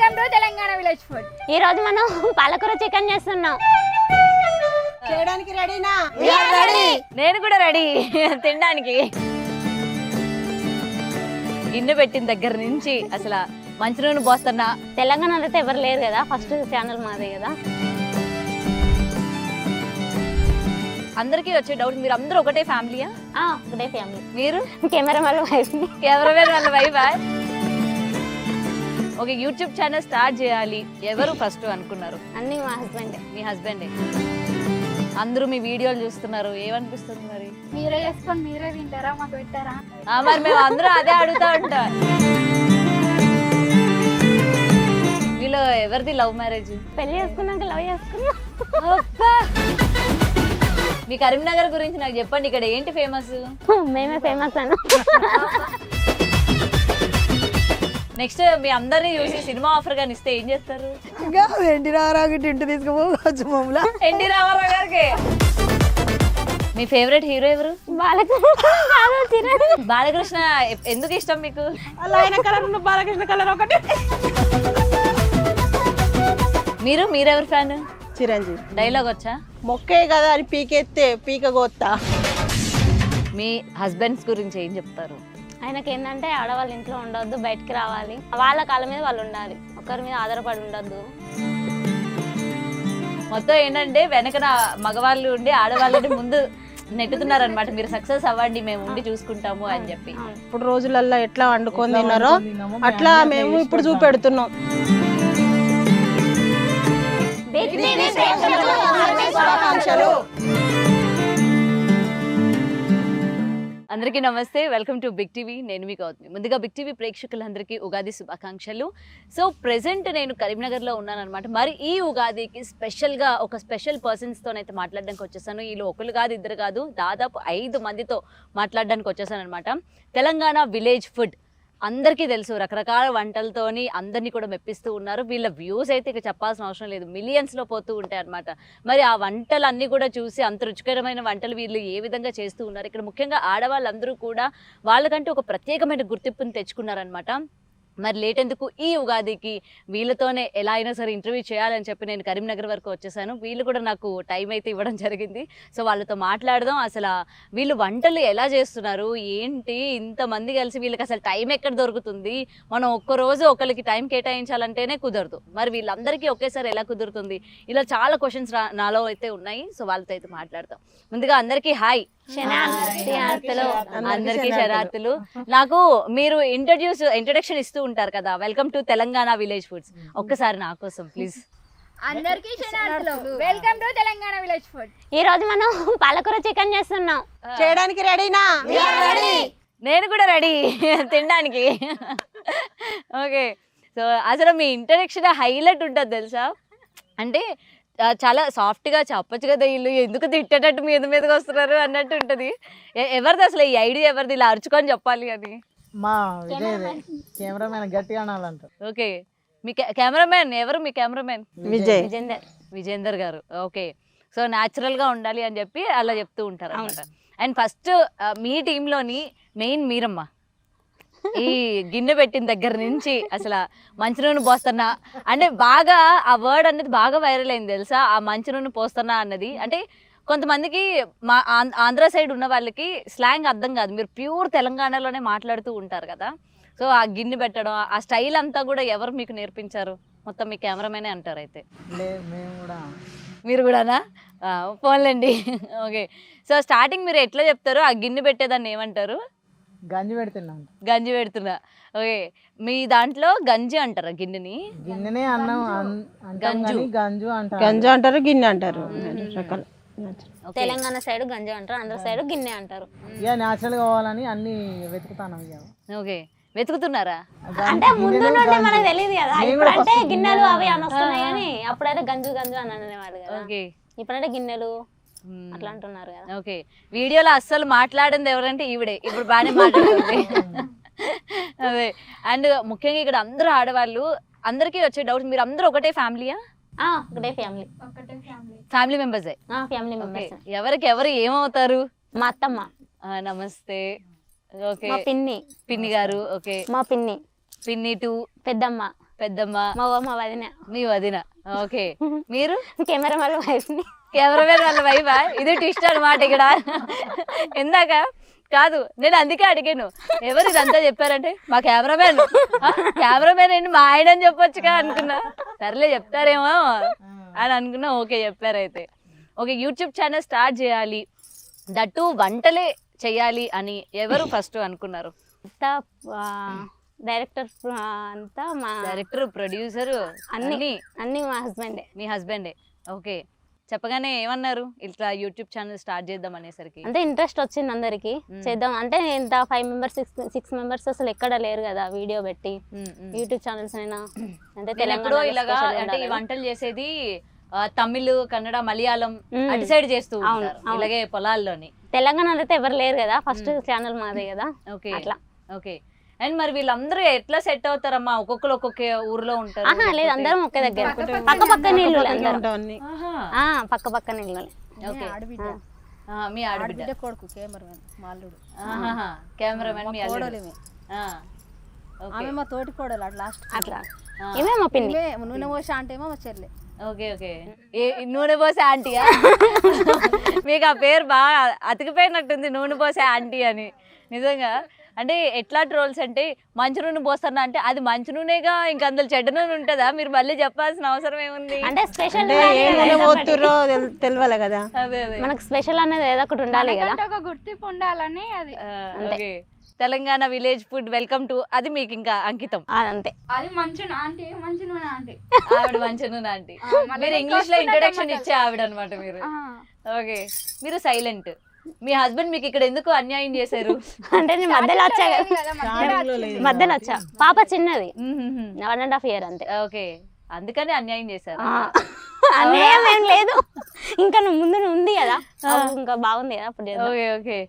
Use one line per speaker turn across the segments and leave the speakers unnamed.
Welcome to Telangana village food.
ఈ రోజు మనం పాలకూర చికెన్ చేస్తున్నాం.
చేయడానికి రెడీనా?
నేను కూడా రెడీ తినడానికి. గిన్నె పెట్టిన దగ్గర నుంచి అసలు మంచి నూనె పోస్తున్నా.
తెలంగాణలో అయితే ఎవరు లేరు కదా, ఫస్ట్ ఛానల్ మాదే కదా.
అందరికీ వచ్చే డౌట్, మీరు అందరూ ఒకటే ఫ్యామిలీయా?
ఒకటే ఫ్యామిలీ.
మీరు
కెమెరామెన్ వైఫ్.
కెమెరామెన్ వాళ్ళ వైఫా? ఓకే, యూట్యూబ్ ఛానల్ స్టార్ట్ చేయాలి, ఎవరు ఫస్ట్ అనుకున్నారు?
అన్ని మా హస్బెండే.
మీ హస్బెండే. అందరూ మీ వీడియోలు చూస్తున్నారు, ఏమనిపిస్తుంది మరి?
మీరే చేసుకొని మీరే తింటారా, మాకు పెట్టారా?
మరి మేము అందరూ అదే అడుగుతా ఉంటాం. వీళ్ళు ఎవరిది లవ్ మ్యారేజ్?
పెళ్లి చేసుకున్నాక లవ్ చేసుకున్నాం.
మీ కరీంనగర్ గురించి నాకు చెప్పండి, ఇక్కడ ఏంటి ఫేమస్?
మేమే ఫేమస్ అన్న.
నెక్స్ట్ మీ అందరినీ చూసి సినిమా ఆఫర్ గాని ఇస్తే ఏం చేస్తారు?
ఇంకా ఎన్టీ రామారావు గిట్టి ఇంటి తీసుకుపోవచ్చు మమ్మల్ని.
ఎన్టీ రామారావు గారికి. మీ ఫేవరెట్ హీరో ఎవరు? బాలకృష్ణ. ఎందుకు ఇష్టం మీకు?
ఆయన కలర్ ఉన్న బాలకృష్ణ కలర్ ఒకటి.
మీరెవరు ఫ్యాన్?
చిరంజీవి.
డైలాగ్ వచ్చా?
మొక్కే కదా అని పీకెత్తే పీక గోత్తా.
మీ హస్బెండ్స్ గురించి ఏం చెప్తారు?
ఆయనకి ఏంటంటే ఆడవాళ్ళ ఇంట్లో ఉండొద్దు, బయటికి రావాలి, వాళ్ళ కాళ్ళ మీద వాళ్ళు ఉండాలి, ఒకరి మీద ఆధారపడి ఉండొద్దు.
మొత్తం ఏంటంటే వెనకన మగవాళ్ళు ఉండి ఆడవాళ్ళని ముందు నెట్టుతున్నారనమాట. మీరు సక్సెస్ అవ్వండి, మేము ఉండి చూసుకుంటాము అని చెప్పి.
ఇప్పుడు రోజులల్లో ఎట్లా వండుకొని తిన్నారో అట్లా మేము ఇప్పుడు చూపెడుతున్నాం.
అందరికీ నమస్తే, వెల్కమ్ టు బిగ్ టీవీ. నేను మీ గౌతమి. ముందుగా బిగ్ టీవీ ప్రేక్షకులందరికీ ఉగాది శుభాకాంక్షలు. సో ప్రెసెంట్ నేను కరీంనగర్లో ఉన్నానన్నమాట. మరి ఈ ఉగాదికి స్పెషల్గా ఒక స్పెషల్ పర్సన్స్తోనైతే మాట్లాడడానికి వచ్చేసాను. వీళ్ళు ఒకరు కాదు, ఇద్దరు కాదు, దాదాపు 5 మందితో మాట్లాడడానికి వచ్చేసాను అనమాట. తెలంగాణ విలేజ్ ఫుడ్ అందరికీ తెలుసు, రకరకాల వంటలతోని అందరినీ కూడా మెప్పిస్తూ ఉన్నారు. వీళ్ళ వ్యూస్ అయితే ఇక చెప్పాల్సిన అవసరం లేదు, మిలియన్స్లో పోతూ ఉంటాయి అనమాట. మరి ఆ వంటలన్నీ కూడా చూసి అంత రుచికరమైన వంటలు వీళ్ళు ఏ విధంగా చేస్తూ ఉన్నారు. ఇక్కడ ముఖ్యంగా ఆడవాళ్ళందరూ కూడా వాళ్ళకంటూ ఒక ప్రత్యేకమైన గుర్తింపుని తెచ్చుకున్నారనమాట. మరి లేట్ ఎందుకు, ఈ ఉగాదికి వీళ్ళతోనే ఎలా అయినా సరే ఇంటర్వ్యూ చేయాలని చెప్పి నేను కరీంనగర్ వరకు వచ్చేసాను. వీళ్ళు కూడా నాకు టైం అయితే ఇవ్వడం జరిగింది. సో వాళ్ళతో మాట్లాడదాం, అసలు వీళ్ళు వంటలు ఎలా చేస్తున్నారు ఏంటి, ఇంతమంది కలిసి వీళ్ళకి అసలు టైం ఎక్కడ దొరుకుతుంది, మనం ఒక్కరోజు ఒకరికి టైం కేటాయించాలంటేనే కుదరదు, మరి వీళ్ళందరికీ ఒకేసారి ఎలా కుదురుతుంది, ఇలా చాలా క్వశ్చన్స్ నాలో అయితే ఉన్నాయి. సో వాళ్ళతో అయితే మాట్లాడతాం. ముందుగా అందరికీ హాయ్. అందరికీ శరార్థులు. నాకు మీరు ఇంట్రడక్షన్ ఇస్తూ ఉంటారు కదా, welcome to Telangana village foods, ఒక్కసారి నా కోసం ప్లీజ్.
అందరికీ welcome to Telangana village food.
ఈ రోజు మనం పాలకూర చికెన్ చేస్తున్నాం.
చేయడానికి రెడీనా?
నేను కూడా రెడీ తినడానికి. ఓకే, సో అసలు మీ ఇంట్రడక్షన్ హైలైట్ ఉంటుంది తెలుసా, అంటే చాలా సాఫ్ట్గా చెప్పచ్చు కదా, వీళ్ళు ఎందుకు తిట్టేటట్టు మీదకి వస్తున్నారు అన్నట్టు ఉంటుంది. ఎవరిది అసలు ఈ ఐడియా, ఎవరిది ఇలా అరుచుకొని చెప్పాలి అని?
మా కెమెరామెన్ గట్టిగా అనాలంటారు.
ఓకే, మీ కెమెరామెన్ ఎవరు? మీ కెమెరామెన్ విజేందర్ గారు. ఓకే, సో న్యాచురల్గా ఉండాలి అని చెప్పి అలా చెప్తూ ఉంటారు అనమాట. అండ్ ఫస్ట్ మీ టీంలోని మెయిన్ మీరమ్మ. ఈ గిన్నె పెట్టిన దగ్గర నుంచి అసలు మంచి నూనె పోస్తున్నా అంటే బాగా ఆ వర్డ్ అనేది బాగా వైరల్ అయింది తెలుసా, ఆ మంచి నూనె పోస్తున్నా అన్నది. అంటే కొంతమందికి మా ఆంధ్ర సైడ్ ఉన్న వాళ్ళకి స్లాంగ్ అర్థం కాదు, మీరు ప్యూర్ తెలంగాణలోనే మాట్లాడుతూ ఉంటారు కదా. సో ఆ గిన్నె పెట్టడం, ఆ స్టైల్ అంతా కూడా ఎవరు మీకు నేర్పించారు? మొత్తం మీ కెమెరామెనే అంటారు అయితే. మీరు కూడానా? పోన్లేండి. ఓకే, సో స్టార్టింగ్ మీరు ఎట్లా చెప్తారు, ఆ గిన్నె పెట్టేదాన్ని ఏమంటారు?
గంజి పెడుతున్నా.
గంజి పెడుతున్నా. ఓకే, మీ దాంట్లో గంజి అంటారా గిన్నెని?
గిన్నెనే అన్నం గంజు అంటారు.
గంజు అంటారు, గిన్నె అంటారు.
తెలంగాణ సైడ్ గంజి అంటారు, ఆంధ్ర సైడ్ గిన్నె అంటారు.
ఇక న్యాచురల్ కావాలని అన్ని వెతుకుతాను.
ఓకే, వెతుకుతున్నారా?
అంటే ముందు నుండి మనకు తెలియదు కదా, ఇప్పుడంటే గిన్నెలు అవి అని వస్తున్నాయి కానీ అప్పుడైతే గంజు గంజు అని అనేవాళ్ళు కదా.
ఓకే,
ఇప్పుడంటే గిన్నెలు అట్లా అంటున్నారు కదా.
ఓకే, వీడియోలో అస్సలు మాట్లాడింది ఎవరంటే ఈవిడే, ఇప్పుడు బాగానే మాట్లాడుతుంది. అదే, అండ్ ముఖ్యంగా ఇక్కడ అందరూ ఆడవాళ్ళు, అందరికీ వచ్చే డౌట్, మీరు అందరూ ఒకటే ఫ్యామిలీయా?
ఒకటే family.
Family members.
Family members.
ఎవరికి ఎవరు ఏమవుతారు?
మా అత్తమ్మ.
నమస్తే. ఓకే,
మా పిన్ని
గారు. ఓకే,
మా పిన్ని.
పిన్ని 2,
పెద్దమ్మ.
పెద్దమ్మ,
మా వదిన,
మీ వదిన. ఓకే, మీరు
కెమెరామెన్ వైఫ్ ని.
కెమెరామెన్ వాళ్ళ వైఫా? ఇది ట్విస్ట్ అనమాట ఇక్కడ. ఇందాక కాదు, నేను అందుకే అడిగాను ఎవరు ఇదంతా చెప్పారంటే మా కెమెరామెన్. కెమెరామెన్ ఏంటి మా ఆయన అని చెప్పొచ్చుగా అనుకున్నా. సర్లే చెప్తారేమో అని అనుకున్నా. ఓకే, చెప్పారైతే. ఓకే, యూట్యూబ్ ఛానల్ స్టార్ట్ చేయాలి, దట్టు వంటలే చెయ్యాలి అని ఎవరు ఫస్ట్ అనుకున్నారు?
అంతా డైరెక్టర్ అంతా మా
డైరెక్టర్, ప్రొడ్యూసర్
అన్ని మా హస్బెండే.
మీ హస్బెండే. ఓకే, చెప్పగానే ఏమన్నారు ఇట్లా యూట్యూబ్ ఛానల్ స్టార్ట్ చేద్దాం అనేసరికి?
అంటే ఇంట్రెస్ట్ వచ్చింది అందరికి చేద్దాం అంటే. ఇంత 5 members 6 members అసలు ఎక్కడ లేరు కదా వీడియో పెట్టి యూట్యూబ్ ఛానల్స్ అయినా. అంటే తెలంగాణ
ఇలాగా అంటే ఈ వంటలు చేసేది తమిళ్, కన్నడ, మలయాళం అటు సైడ్ చేస్తూ ఉంటారు ఇలాగే పొలాల్లోని.
తెలంగాణలో అయితే ఎవరు లేరు కదా, ఫస్ట్ ఛానల్ మాదే కదా.
ఓకే,
అట్లా.
ఓకే. అండ్ మరి వీళ్ళందరూ ఎట్లా సెట్ అవుతారమ్మా? ఒక్కొక్కరు ఒక్కొక్క ఊర్లో ఉంటారు?
లేదు, అందరం ఒకే దగ్గర, పక్క పక్కన ఇల్లు, పక్క పక్కన ఇల్లు.
మీ ఆడబిడ్డ
కొడుకు కెమెరామెన్ మాల్లుడు.
కెమెరామెన్ మీ అల్లుడు.
ఆమె మా తోటి కోడలు అట్లా లాస్ట్
అట్లా. ఇవే మా పిన్ని.
నూనె పోసా అంటే మా చెల్లె.
Okay, okay. నూనె పోసే ఆంటీయా? మీకు ఆ పేరు బాగా అతికిపోయినట్టుంది, నూనె పోసే ఆంటీ అని. నిజంగా అంటే ఎట్లా ట్రోల్స్ అంటే మంచి నూనె పోస్తారా అంటే అది మంచి నూనెగా, ఇంకా అందులో చెడ్డ నూనె ఉంటుందా? మీరు మళ్ళీ చెప్పాల్సిన అవసరం ఏముంది?
అంటే స్పెషల్
తెలియాలి కదా.
అదే అదే,
మనకు స్పెషల్ అనేది ఏదో ఒకటి ఉండాలి కదా,
ఒక గుర్తింపు ఉండాలని. అది
okay. Telangana village food welcome to, అది మీకు ఇంకా అంకితం.
అంతే.
అది మంచి ఆంటీ, మంచి నూనె ఆంటీ.
ఆవిడ మంచి నూనె ఆంటీ. మీరు ఇంగ్లీష్ లో ఇంట్రొడక్షన్ ఇచ్చే ఆవిడ అనమాట మీరు. ఓకే, మీరు సైలెంట్. మీ హస్బెండ్ మీకు ఇక్కడ ఎందుకు అన్యాయం చేశారు?
అంటే నేను మధ్యలో వచ్చా, పాప చిన్నది, 1.5 years అంతే.
ఓకే, అందుకని అన్యాయం చేశారు.
అన్యాయం ఏం లేదు, ఇంకా ముందు ఉంది కదా, ఇంకా బాగుంది కదా అప్పుడు.
Okay, okay.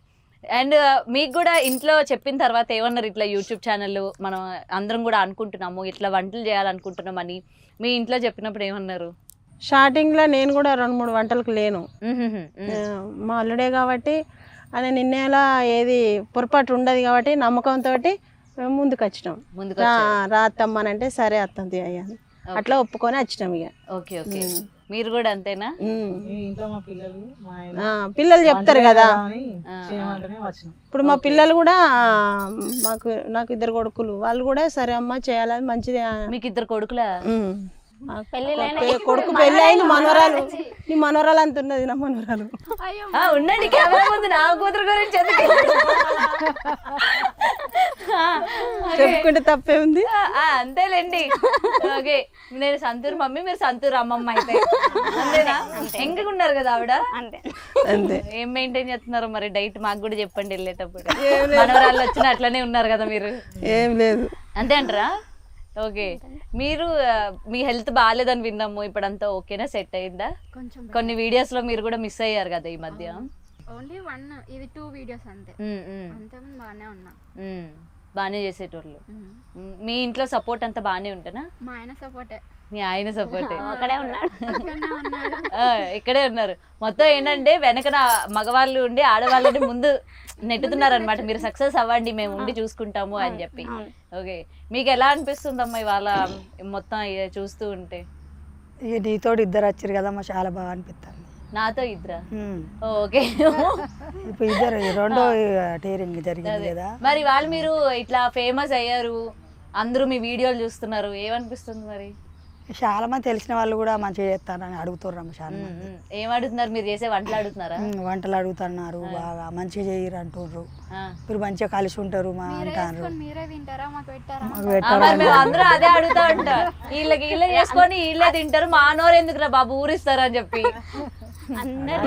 అండ్ మీకు కూడా ఇంట్లో చెప్పిన తర్వాత ఏమన్నారు? ఇట్లా యూట్యూబ్ ఛానల్ మనం అందరం కూడా అనుకుంటున్నాము, ఇట్లా వంటలు చేయాలనుకుంటున్నాం అని మీ ఇంట్లో చెప్పినప్పుడు ఏమన్నారు?
స్టార్టింగ్ లో నేను కూడా 2-3 వంటలకు లేను. మా అల్లుడే కాబట్టి ఆయన నిన్నేలా ఏది పొరపాటు ఉండదు కాబట్టి నమ్మకంతో మేము ముందుకు వచ్చినాం. రా అత్తమ్మనంటే సరే అత్తంది అయ్యాను, అట్లా ఒప్పుకొని వచ్చినాం ఇక.
Okay, okay. మీరు కూడా అంతేనా?
పిల్లలు చెప్తారు కదా. ఇప్పుడు మా పిల్లలు కూడా నాకు 2 కొడుకులు, వాళ్ళు కూడా సరే అమ్మ చేయాలని మంచిది.
మీకు 2 కొడుకులా?
కొడుకు పెళ్ళి అయింది, మనవరాలు. నీ మనవరాలు అంత ఉన్నది, నా మనవరాలు.
ఉండండి, కెమెరా ముందు నా కూతురు గురించి
చెప్పుకుంటే తప్పే ఉంది.
అంతేలేండి. ఓకే, నేను సంతూర్ మమ్మీ, మీరు సంతూర్ అమ్మమ్మ అయితే అంతేనా? ఎంగగా ఉన్నారు కదా ఆవిడ.
అంతే
అంతే.
ఏం మెయింటైన్ చేస్తున్నారు మరి? డైట్ మాకు కూడా చెప్పండి వెళ్ళేటప్పుడు. మనవరాళ్ళు వచ్చిన అట్లనే ఉన్నారు కదా మీరు?
ఏం లేదు.
అంతే అంటారా? ఓకే, మీరు మీ హెల్త్ బాగాలేదని విన్నాము, ఇప్పుడంతా ఓకేనా? సెట్ అయిందా? కొన్ని వీడియోస్ లో మీరు కూడా మిస్ అయ్యారు కదా ఈ మధ్య.
ఓన్లీ 1, ఇది 2 videos అంతే. అంతకుముందు బాగానే ఉన్నా.
బాగానే చేసేటోళ్ళు. మీ ఇంట్లో సపోర్ట్ అంతా బాగానే ఉంటేనా?
మా ఆయన సపోర్టే.
మీ ఆయన సపోర్టే.
అక్కడే ఉన్నాడు,
ఇక్కడే ఉన్నారు. మొత్తం ఏంటంటే వెనకన మగవాళ్ళు ఉండి ఆడవాళ్ళని ముందు నెట్టుతున్నారు అనమాట. మీరు సక్సెస్ అవ్వండి, మేము ఉండి చూసుకుంటాము అని చెప్పి. ఓకే, మీకు ఎలా అనిపిస్తుందమ్మా ఇవాళ మొత్తం చూస్తూ ఉంటే?
నీతో 2 వచ్చారు కదమ్మా, చాలా బాగా అనిపిస్తుంది.
నాతో 2? ఓకే,
ఇప్పుడు 2 రెండో టేరింగ్ జరిగింది కదా.
మరి వాళ్ళు మీరు ఇట్లా ఫేమస్ అయ్యారు, అందరూ మీ వీడియోలు చూస్తున్నారు, ఏమనిపిస్తుంది మరి?
చాలా మంది తెలిసిన వాళ్ళు కూడా మంచిగా చేస్తారని అడుగుతున్నారు. చాలా మంది
ఏం అడుగుతున్నారు? మీరు చేసే వంటలు అడుగుతున్నారా?
వంటలు అడుగుతున్నారు, బాగా మంచిగా చేయరు అంటున్నారు. మీరు మంచిగా కలిసి ఉంటారు మా అంటారు.
మీరే తింటారా? మాకు పెట్టారా?
అందరూ అదే అడుగుతా ఉంటారు. వీళ్ళే చేసుకొని వీళ్ళే తింటారు, మా నోరు ఎందుకురా బాబు ఊరిస్తారు అని చెప్పి.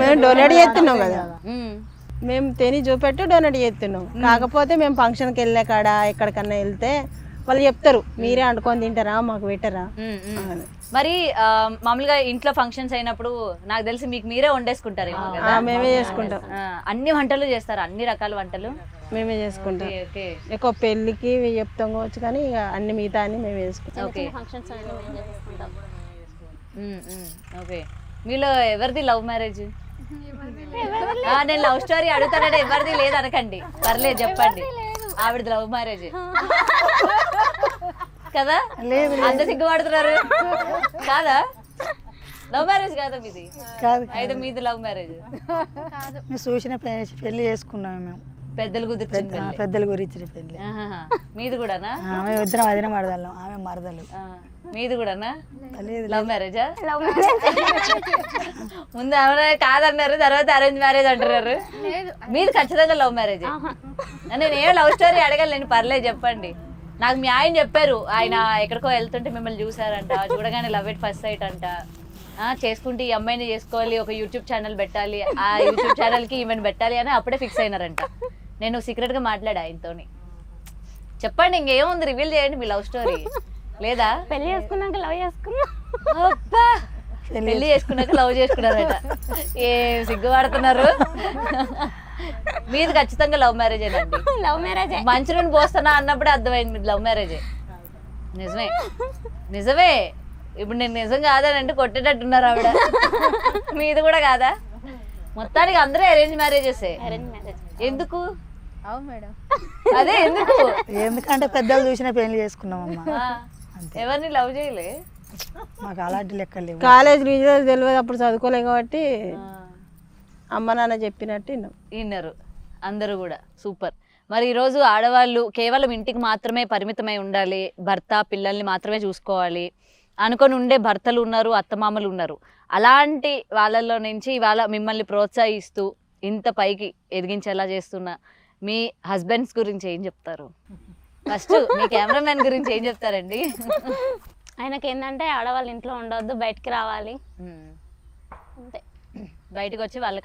మేము డొనేట్ చేస్తున్నాం కదా, మేము తిని చూపెట్టి డొనేట్ చేస్తున్నాం. కాకపోతే మేము ఫంక్షన్కి వెళ్ళే కాడ ఎక్కడికన్నా వెళ్తే వాళ్ళు చెప్తారు మీరే వండుకొని తింటారా, మాకు పెట్టరా.
మరి మామూలుగా ఇంట్లో ఫంక్షన్స్ అయినప్పుడు నాకు తెలిసి మీకు మీరే వండేసుకుంటారేమో కదా?
మేమే చేసుకుంటాం.
అన్ని వంటలు చేస్తారు, అన్ని రకాల వంటలు
మేమే చేసుకుంటాం. ఎక్కువ పెళ్లికి చెప్తాం కావచ్చు, కానీ ఇక అన్ని మిగతా అన్ని మేమే చేసుకుంటాం.
Okay, okay. మీలో ఎవరిది లవ్ మ్యారేజ్? నేను లవ్ స్టోరీ అడుగుతానంటే ఎవరిది లేదు అనకండి, పర్లేదు చెప్పండి. ఆవిడది లవ్ మ్యారేజ్. కదా
లేదు
అంత సిగ్గుపడుతున్నారు కాదా? లవ్ మ్యారేజ్ కాదా మీది?
కాదు
అయితే మీది లవ్ మ్యారేజ్.
మేము చూసిన పెళ్లి చేసుకున్నాము మేము.
పెద్దలు కుదిర్చింది పెళ్లి.
పెద్దల గురించి పెళ్లి.
ఆహాహా. మీది కూడానా?
ఆమె ఇద్దరం అదిన మరదలం, ఆమె మరదలు.
మీది కూడానా?
లేదు
లవ్ మ్యారేజా?
Love marriage.
ముందు ఎవరైనా కాదన్నారు, తర్వాత అరేంజ్ మ్యారేజ్ అంటున్నారు. మీది ఖచ్చితంగా లవ్ మ్యారేజ్. నేను ఏ లవ్ స్టోరీ అడగలేను, పర్లేదు చెప్పండి. నాకు మీ ఆయన చెప్పారు, ఆయన ఎక్కడికో వెళ్తుంటే మిమ్మల్ని చూసారంట, చూడగానే లవ్ ఎట్ ఫస్ట్ సైట్ అంట. చేసుకుంటే ఈ అమ్మాయిని చేసుకోవాలి, ఒక యూట్యూబ్ ఛానల్ పెట్టాలి, ఆ యూట్యూబ్ ఛానల్కి ఈమెను పెట్టాలి అని అప్పుడే ఫిక్స్ అయినారంట. నేను సీక్రెట్గా మాట్లాడా ఆయనతోని. చెప్పండి, ఇంకేముంది, రివీల్ చేయండి మీ లవ్ స్టోరీ. లేదా
పెళ్లి చేసుకున్నాక లవ్ చేసుకున్నా.
అబ్బా, పెళ్లి చేసుకున్నాక లవ్ చేసుకున్నారట. ఏం సిగ్గుపడుతున్నారు. మీది ఖచ్చితంగా లవ్ మ్యారేజేనండి.
Love marriage.
మంచి నుండి పోస్తున్నా అన్నప్పుడే అర్థమైంది మీది లవ్ మ్యారేజే. నిజమే నిజమే. ఇప్పుడు నేను నిజం కాదని అంటే కొట్టేటట్టున్నారు ఆవిడ. మీది కూడా కాదా? మొత్తానికి అందరూ అరేంజ్ మ్యారేజెస్.
Arrange marriage.
ఎందుకు?
అవును మేడం.
అదే ఎందుకు?
ఎందుకంటే పెద్దలు చూసిన పెళ్లి చేసుకున్నామమ్మా.
ఎవరిని లవ్ చేయలే?
మాకు అలాంటి లెక్కలు లేవు.
కాలేజ్ రిజల్ట్ తెలియదు, అప్పుడు చదువుకోలేం కాబట్టి అమ్మ నాన్న చెప్పినట్టు విన్నాం.
విన్నారు అందరూ కూడా. సూపర్. మరి ఈరోజు ఆడవాళ్ళు కేవలం ఇంటికి మాత్రమే పరిమితమై ఉండాలి, భర్త పిల్లల్ని మాత్రమే చూసుకోవాలి అనుకొని ఉండే భర్తలు ఉన్నారు, అత్తమామలు ఉన్నారు. అలాంటి వాళ్ళల్లో నుంచి ఇవాళ మిమ్మల్ని ప్రోత్సహిస్తూ ఇంత పైకి ఎదిగించేలా చేస్తున్న మీ హస్బెండ్స్ గురించి ఏం చెప్తారు? ఫస్ట్ మీ కెమెరామెన్ గురించి ఏం చెప్తారండి?
ఆయనకి ఏంటంటే ఆడవాళ్ళు ఇంట్లో ఉండొద్దు, బయటికి రావాలి అంతే.
బయటకు వచ్చి వాళ్ళ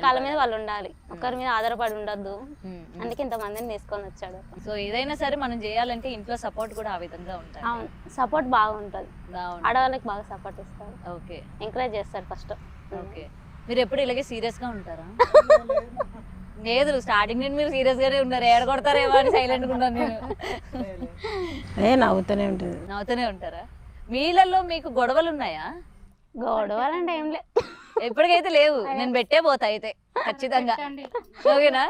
కాళ్ళ మీద వాళ్ళు ఉండాలి, ఒకరి మీద ఆధారపడి ఉండొద్దు. అందుకే ఇంతమందిని తీసుకొని వచ్చాడు.
సో ఏదైనా సరే మనం చేయాలంటే ఇంట్లో సపోర్ట్ కూడా ఆ విధంగా ఉంటుంది.
అవును, సపోర్ట్ బాగుంటుంది. ఆడవాళ్ళకి బాగా సపోర్ట్ ఇస్తారు.
ఓకే,
ఎంకరేజ్ చేస్తారు ఫస్ట్.
ఓకే. మీరు ఎప్పుడు ఇలాగే సీరియస్ గా ఉంటారా? లేదు, స్టార్టింగ్ నుండి మీరు సీరియస్ గానే ఉన్నారు. ఏడ కొడతారేమో అని సైలెంట్ గా ఉన్నాను నేను.
నవ్వుతూనే ఉంటుంది.
నవ్వుతూనే ఉంటారా? మీలలో మీకు గొడవలు ఉన్నాయా?
గొడవలంటే ఏం లేదు,
ఎప్పటికైతే లేవు. నేను పెట్టే పోతా అయితే ఖచ్చితంగా. ఓకేనా?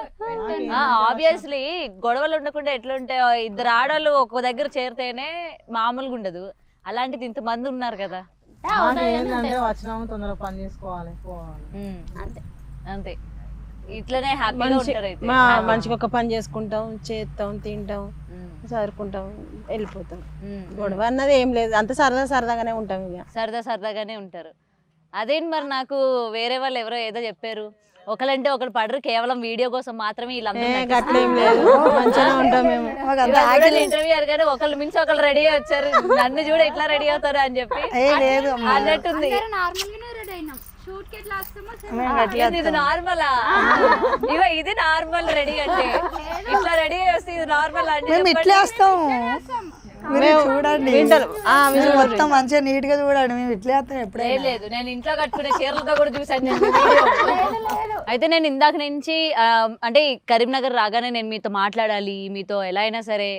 ఆబ్వియస్లీ గొడవలు ఉండకుండా ఎట్లుంటాయో, ఇద్దరు ఆడవాళ్ళు ఒక్క దగ్గర చేరితేనే మామూలుగా ఉండదు. అలాంటిది ఇంతమంది ఉన్నారు కదా.
మాకు ఏంటంటే వచ్చినాము తొందరగా పని చేసుకోవాలి, పోవాలి.
అంతే
అంతే. ఇట్లనే హ్యాపీగా ఉంటారు అయితే.
మంచిగా ఒక పని చేసుకుంటాం, చేస్తాం, తింటాం, చదువుకుంటాం, వెళ్ళిపోతాం. గొడవ అన్నది ఏం లేదు, అంత సరదా సరదాగానే ఉంటాం. ఇక
సరదా సరదాగానే ఉంటారు. అదేంటి మరి, నాకు వేరే వాళ్ళు ఎవరో ఏదో చెప్పారు, ఒకళ్ళంటే ఒకళ్ళు పడరు, కేవలం వీడియో కోసం మాత్రమే వీళ్ళందరూ
అట్లేం లేదు, మంచిగా ఉంటాం మేము.
ఇంటర్వ్యూ కానీ ఒకళ్ళు మించి ఒకళ్ళు రెడీ వచ్చారు, నన్ను చూడ ఎట్లా రెడీ అవుతారు అని చెప్పి అన్నట్టుంది.
నార్మల్గానే రెడీ అయినాం. షూట్ కి ఎట్లా వస్తామో
ఇది నార్మలా? ఇది నార్మల్ రెడీ అంటే ఇట్లా రెడీ వస్తే ఇది నార్మల్ అంటే
ఇట్లా వస్తాం. చూడండి మొత్తం మంచిగా నీట్ గా చూడండి, మేము ఇట్లా వేస్తాం. ఎప్పుడే
లేదు, నేను ఇంట్లో కట్టుకునే చీరలతో కూడా చూసాను. అయితే నేను ఇందాక నుంచి అంటే కరీంనగర్ రాగానే నేను మీతో మాట్లాడాలి, మీతో ఎలా అయినా సరే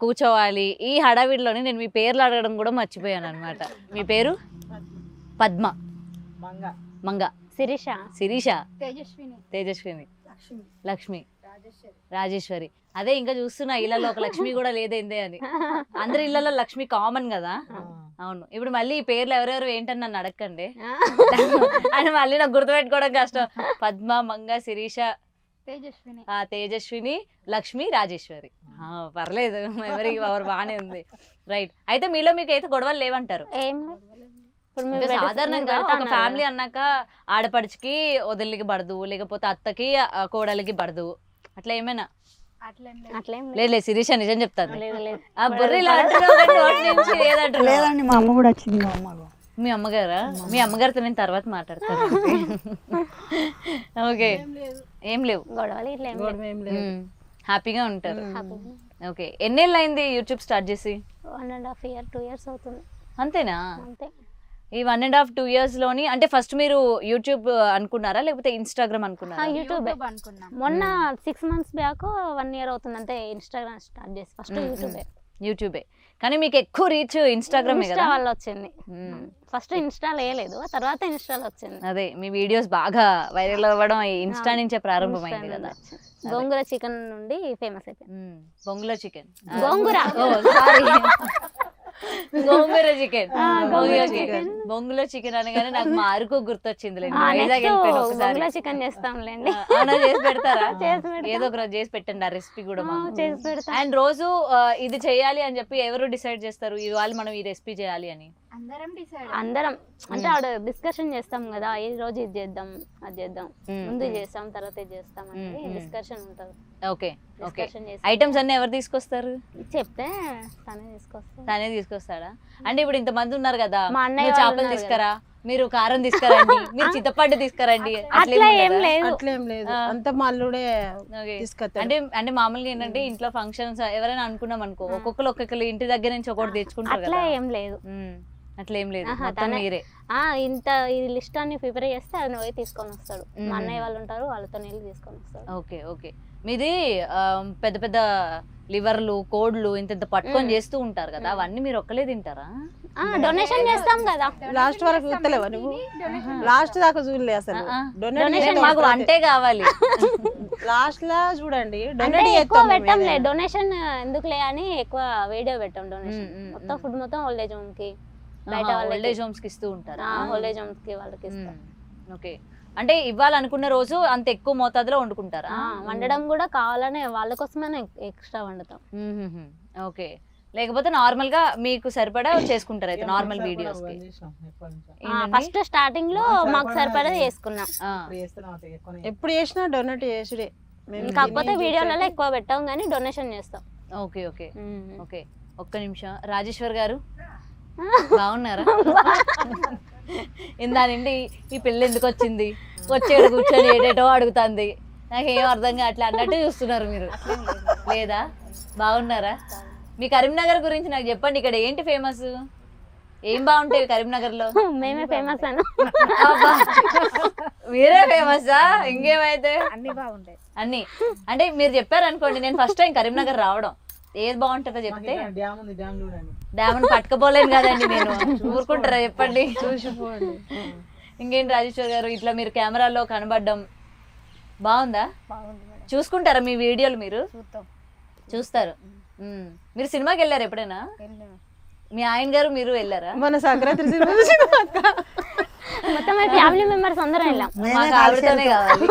కూర్చోవాలి, ఈ హడావిడిలోనే నేను మీ పేర్లు అడగడం కూడా మర్చిపోయాను అనమాట. మీ పేరు? పద్మ, మంగ, శిరీష, తేజస్విని, లక్ష్మి, రాజేశ్వరి. అదే ఇంకా చూస్తున్నా ఇళ్ళలో ఒక లక్ష్మి కూడా లేదేందే అని. అందరి ఇళ్ళలో లక్ష్మి కామన్ కదా. అవును. ఇప్పుడు మళ్ళీ ఈ పేర్లు ఎవరెవరు ఏంటని నన్ను అడగండి అని మళ్ళీ నాకు గుర్తుపెట్టుకోవడం కష్టం. పద్మ, మంగ, శిరీష, తేజస్విని, లక్ష్మి, రాజేశ్వరి. పర్లేదు, మెమరీ పవర్ బాగానే ఉంది. రైట్. అయితే మీలో మీకు అయితే గొడవలు లేవంటారు? సాధారణంగా ఒక ఫ్యామిలీ అన్నాక ఆడపడిచికి వదిలికి పడదు, లేకపోతే అత్తకి కోడలికి పడదు, అట్లా ఏమైనా? లేదు శిరీష నిజం చెప్తాను.
లేదండి, మా అమ్మ కూడా వచ్చింది.
మీ అమ్మగారా? మీ అమ్మగారితో నేను తర్వాత మాట్లాడతాను. ఓకే, ఏం లేవు గొడవలు, హ్యాపీగా ఉంటారు. ఓకే. ఎన్నేళ్ళు అయింది యూట్యూబ్ స్టార్ట్ చేసి?
1.5 year 2 years అవుతుంది.
అంతేనా?
అంతే.
ఈ 1.5 2 years లోని అంటే ఫస్ట్ మీరు యూట్యూబ్ అనుకున్నారా లేకపోతే ఇన్స్టాగ్రామ్ అనుకున్నారా?
యూట్యూబ్ అనుకున్నాం. మొన్న 6 months బ్యాక్ 1 year అవుతుంది అంతే ఇన్స్టాగ్రామ్ స్టార్ట్ చేసి. ఫస్ట్ యూట్యూబే.
కానీ మీకు ఎక్కువ రీచ్ ఇన్స్టాగ్రామ్
ఇన్స్టా వల్ల వచ్చింది. ఫస్ట్ ఇన్స్టాల్ వేయలేదు, తర్వాత ఇన్స్టాల్ వచ్చింది.
అదే మీ వీడియోస్ బాగా వైరల్ అవ్వడం ఇన్స్టా నుంచే ప్రారంభమైంది కదా.
గోంగూర చికెన్ నుండి ఫేమస్ అయిపోయింది.
బొంగులో చికెన్,
గోంగూర
గోంగూర చికెన్, బొంగులో చికెన్ అనగానే నాకు మా అరకు గుర్తొచ్చింది.
గోంగూర చికెన్ చేస్తాంలేండి.
చేసి పెడతారా? ఏదో ఒక రోజు చేసి పెట్టండి ఆ రెసిపీ కూడా మాకు.
చేసి పెడతా.
అండ్ రోజు ఇది చేయాలి అని చెప్పి ఎవరు డిసైడ్ చేస్తారు ఇవాళ మనం ఈ రెసిపీ చేయాలి అని?
అందరం అంటే ఆడ డిస్కషన్ చేస్తాం కదా, ఈ రోజు ఇది చేద్దాం అది చేద్దాం, ముందు చేస్తాం తర్వాత ఇది చేస్తాం అనేది డిస్కషన్ ఉంటుంది.
Okay okay. ఐటమ్స్ అన్ని ఎవరు తీసుకొస్తారు?
చెప్తే తనే
తీసుకొస్తాడా? అంటే ఇప్పుడు ఇంత మంది ఉన్నారు కదా,
మా అన్నయ్య
నువ్వు చేపలు తీసుకురా, మీరు కారం తీసుకురండి, మీరు చింతపండు తీసుకురండి,
అట్లా ఏం లేదు.
అట్లేం లేదు, అంత మా అల్లుడే తీసుకొస్తాడు.
అంటే మామూలుగా ఏంటంటే ఇంట్లో ఫంక్షన్స్ ఎవరైనా అనుకున్నాం అనుకో, ఒక్కొక్కరు ఇంటి దగ్గర నుంచి ఒకటి తెచ్చుకుంటారు
అట్లా
కదా.
ఏం లేదు.
అట్లేం లేదు, మొత్తం మీరే.
ఇంత ఈ లిస్ట్ అన్ని ప్రిపేర్ చేస్తే అది పోయి తీసుకొని వస్తాడు. మా అన్నయ్య వాళ్ళు ఉంటారు, వాళ్ళతో వెళ్ళి తీసుకొని వస్తాడు.
Okay okay. మీది పెద్ద పెద్ద లివర్లు కోడ్లు ఇంత పట్టుకొని చేస్తూ ఉంటారు కదా, అవన్నీ మీరు ఒక్కలే తింటారా?
డొనేషన్ చేస్తాం కదా.
లాస్ట్ వరకు చూస్తలేవా నువ్వు? లాస్ట్ దాకా చూడలే అసలు.
డొనేషన్
మాకు వంటే కావాలి.
లాస్ట్ లా చూడండి.
అంటే ఎక్కువ పెట్టంలే డొనేషన్ ఎందుకులే అని ఎక్కువ వీడియో పెట్టాం. డొనేషన్ మొత్తం ఫుడ్ మొత్తం ఓల్డేజ్ హోమ్ కి, బయట
ఓల్డేజ్ హోమ్స్ కి ఇస్తూ ఉంటారా?
ఓల్డేజ్ హోమ్స్ కి వాళ్ళకి ఇస్తాం.
ఓకే. అంటే ఇవ్వాలనుకున్న రోజు అంత ఎక్కువ మోతాదులో వండుకుంటారా?
వండడం కూడా కావాలనే వాళ్ళ కోసమే ఎక్స్ట్రా వండుతాం.
ఓకే. లేకపోతే నార్మల్ గా మీకు సరిపడా చేసుకుంటారు అయితే నార్మల్ వీడియోస్ కి?
ఫస్ట్ స్టార్టింగ్ లో మాకు సరిపడా చేసుకున్నాం.
ఎప్పుడు చేసినా డొనేట్ చేసుడే.
కాకపోతే వీడియోలలో ఎక్కువ పెట్టాం కానీ డొనేషన్ చేస్తాం.
Okay okay okay. ఒక్క నిమిషం. రాజేశ్వర్ గారు బాగున్నారా? ఇందానండి ఈ పిల్ల ఎందుకు వచ్చింది, వచ్చేడు కూర్చొని ఏటేటో అడుగుతుంది, నాకేం అర్థం కావట్లే అన్నట్టు చూస్తున్నారు మీరు. లేదా? బాగున్నారా? మీ కరీంనగర్ గురించి నాకు చెప్పండి. ఇక్కడ ఏంటి ఫేమస్, ఏం బాగుంటాయి కరీంనగర్ లో?
మేమే ఫేమస్ అను.
మీరే ఫేమసా? ఇంకేమైతే
అన్ని బాగుంటాయి.
అన్ని అంటే మీరు చెప్పారు అనుకోండి, నేను ఫస్ట్ టైం కరీంనగర్ రావడం, ఏది బాగుంటుందో చెప్తే. డ్యామ్ పట్టుకపోలేను కదండి నేను, ఊరుకుంటారా చెప్పండి? చూసిపోండి. ఇంకేంటి రాజేశ్వర్ గారు, ఇట్లా మీరు కెమెరాలో కనబడడం బాగుందా? చూసుకుంటారా మీ వీడియోలు? మీరు చూస్తారు. మీరు సినిమాకి వెళ్ళారు ఎప్పుడైనా? మీ ఆయన గారు మీరు వెళ్ళారా?
మన సంక్రాంతి సినిమా
మొత్తం ఫ్యామిలీ మెంబర్స్ అందరం వెళ్ళాం.
మాకు ఆవిడతోనే కావాలి.